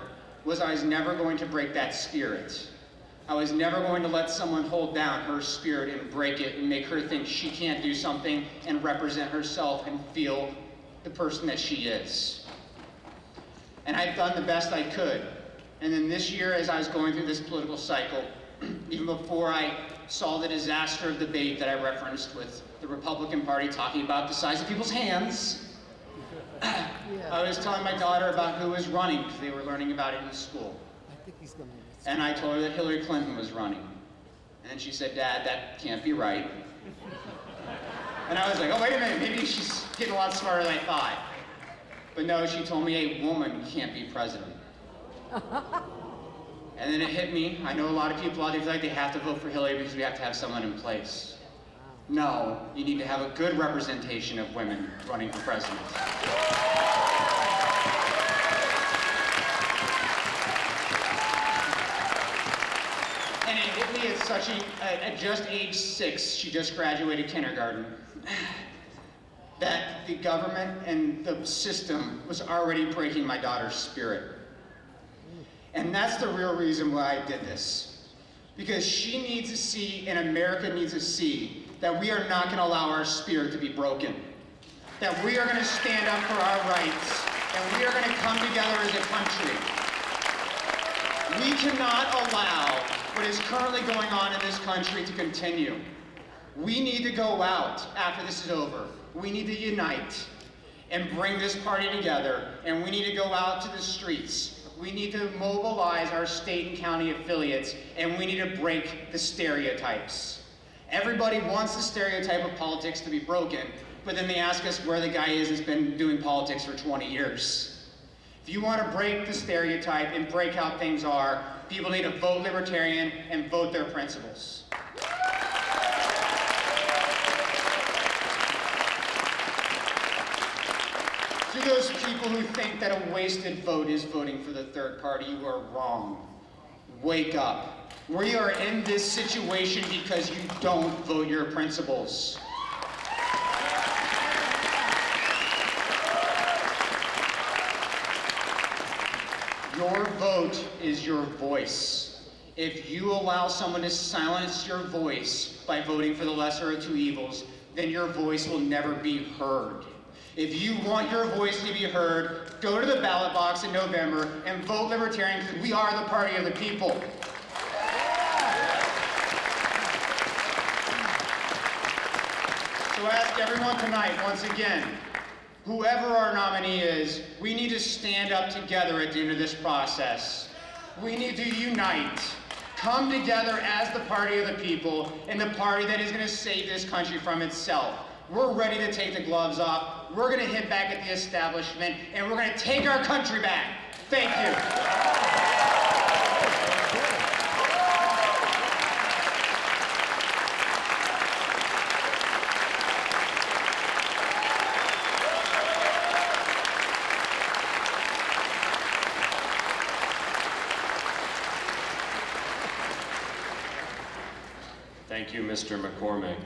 was I was never going to break that spirit. I was never going to let someone hold down her spirit and break it and make her think she can't do something and represent herself and feel the person that she is. And I've done the best I could. And then this year, as I was going through this political cycle, even before I saw the disaster of debate that I referenced with the Republican Party talking about the size of people's hands, I was telling my daughter about who was running because they were learning about it in school. And I told her that Hillary Clinton was running. And she said, Dad, that can't be right. And I was like, oh, wait a minute, maybe she's getting a lot smarter than I thought. But no, she told me a woman can't be president. And then it hit me. I know a lot of people out there feel like they have to vote for Hillary because we have to have someone in place. No, you need to have a good representation of women running for president. And it hit me at such at just age 6, she just graduated kindergarten, that the government and the system was already breaking my daughter's spirit. And that's the real reason why I did this. Because she needs to see, and America needs to see, that we are not going to allow our spirit to be broken. That we are going to stand up for our rights, and we are going to come together as a country. We cannot allow what is currently going on in this country to continue. We need to go out after this is over. We need to unite and bring this party together, and we need to go out to the streets. We need to mobilize our state and county affiliates, and we need to break the stereotypes. Everybody wants the stereotype of politics to be broken, but then they ask us where the guy is that's been doing politics for 20 years. If you want to break the stereotype and break how things are, people need to vote Libertarian and vote their principles. To those people who think that a wasted vote is voting for the third party, you are wrong. Wake up. We are in this situation because you don't vote your principles. Your vote is your voice. If you allow someone to silence your voice by voting for the lesser of two evils, then your voice will never be heard. If you want your voice to be heard, go to the ballot box in November and vote Libertarian, because we are the party of the people. So I ask everyone tonight, once again, whoever our nominee is, we need to stand up together at the end of this process. We need to unite, come together as the party of the people, and the party that is going to save this country from itself. We're ready to take the gloves off. We're going to hit back at the establishment, and we're going to take our country back. Thank you.
Thank you, Mr. McCormick.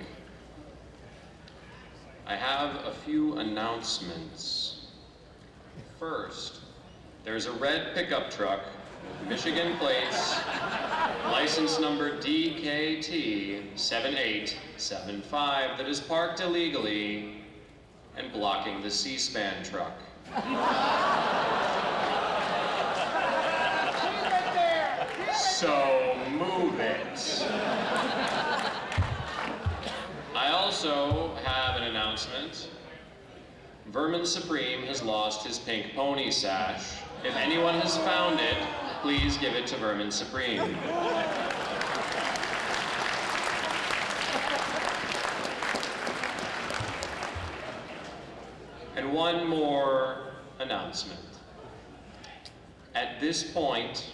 I have a few announcements. First, there's a red pickup truck with Michigan plates, license number DKT 7875 that is parked illegally and blocking the C-SPAN truck. So move it. I also have an announcement. Vermin Supreme has lost his pink pony sash. If anyone has found it, please give it to Vermin Supreme. And one more announcement. At this point,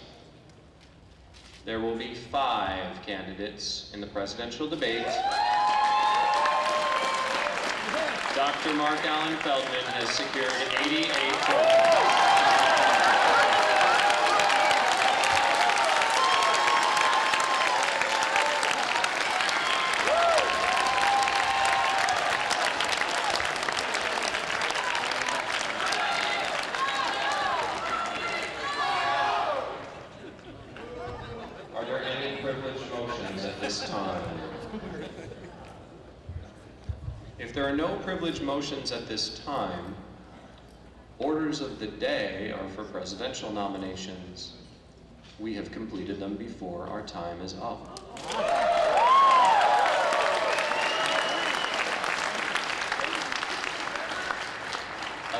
there will be 5 candidates in the presidential debate. Dr. Mark Allen Feldman has secured 88 tokens. Are there any privileged motions at this time? If there are no privileged motions at this time, orders of the day are for presidential nominations. We have completed them before our time is up.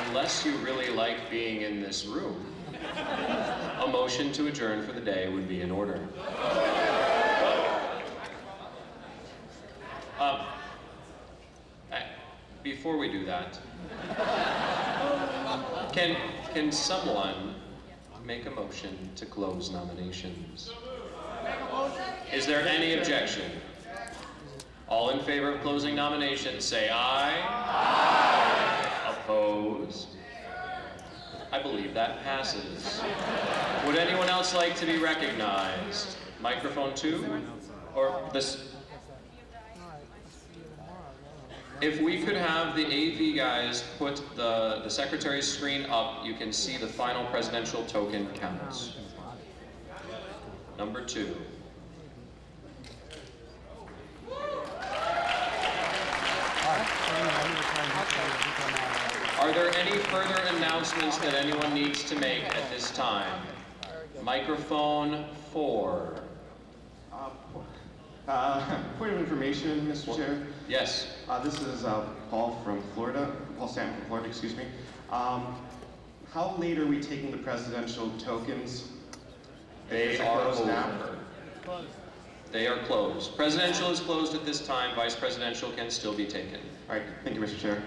Unless you really like being in this room, a motion to adjourn for the day would be in order. Before we do that, can someone make a motion to close nominations? Is there any objection? All in favor of closing nominations, say aye. Aye. Opposed? I believe that passes. Would anyone else like to be recognized? Microphone 2? Or this? If we could have the AV guys put the secretary's screen up, you can see the final presidential token counts. Number 2. Are there any further announcements that anyone needs to make at this time? Microphone 4.
Point of information, Mr. Chair.
Yes.
This is Paul from Florida, Paul Stanton from Florida, excuse me. How late are we taking the presidential tokens?
They are closed now. They are closed. Presidential is closed at this time. Vice presidential can still be taken.
All right, thank you, Mr. Chair.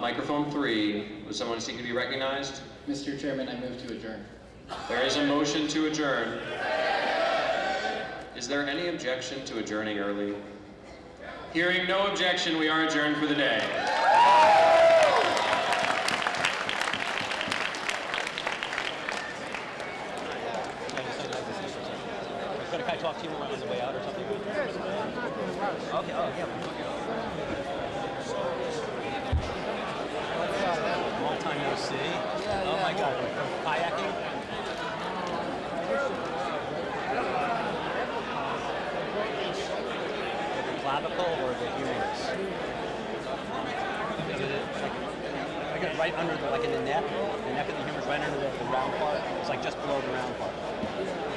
Microphone 3. Would someone seek to be recognized?
Mr. Chairman, I move to adjourn.
There is a motion to adjourn. Is there any objection to adjourning early? Hearing no objection, we are adjourned for the day.
Can I talk to you on the way out or something? Okay, oh yeah. Long time no see. Oh my God, kayaking? The clavicle or the humerus? did it. Like, I got it right under the, like in the neck of the humor's right under the round part. It's like just below the round part.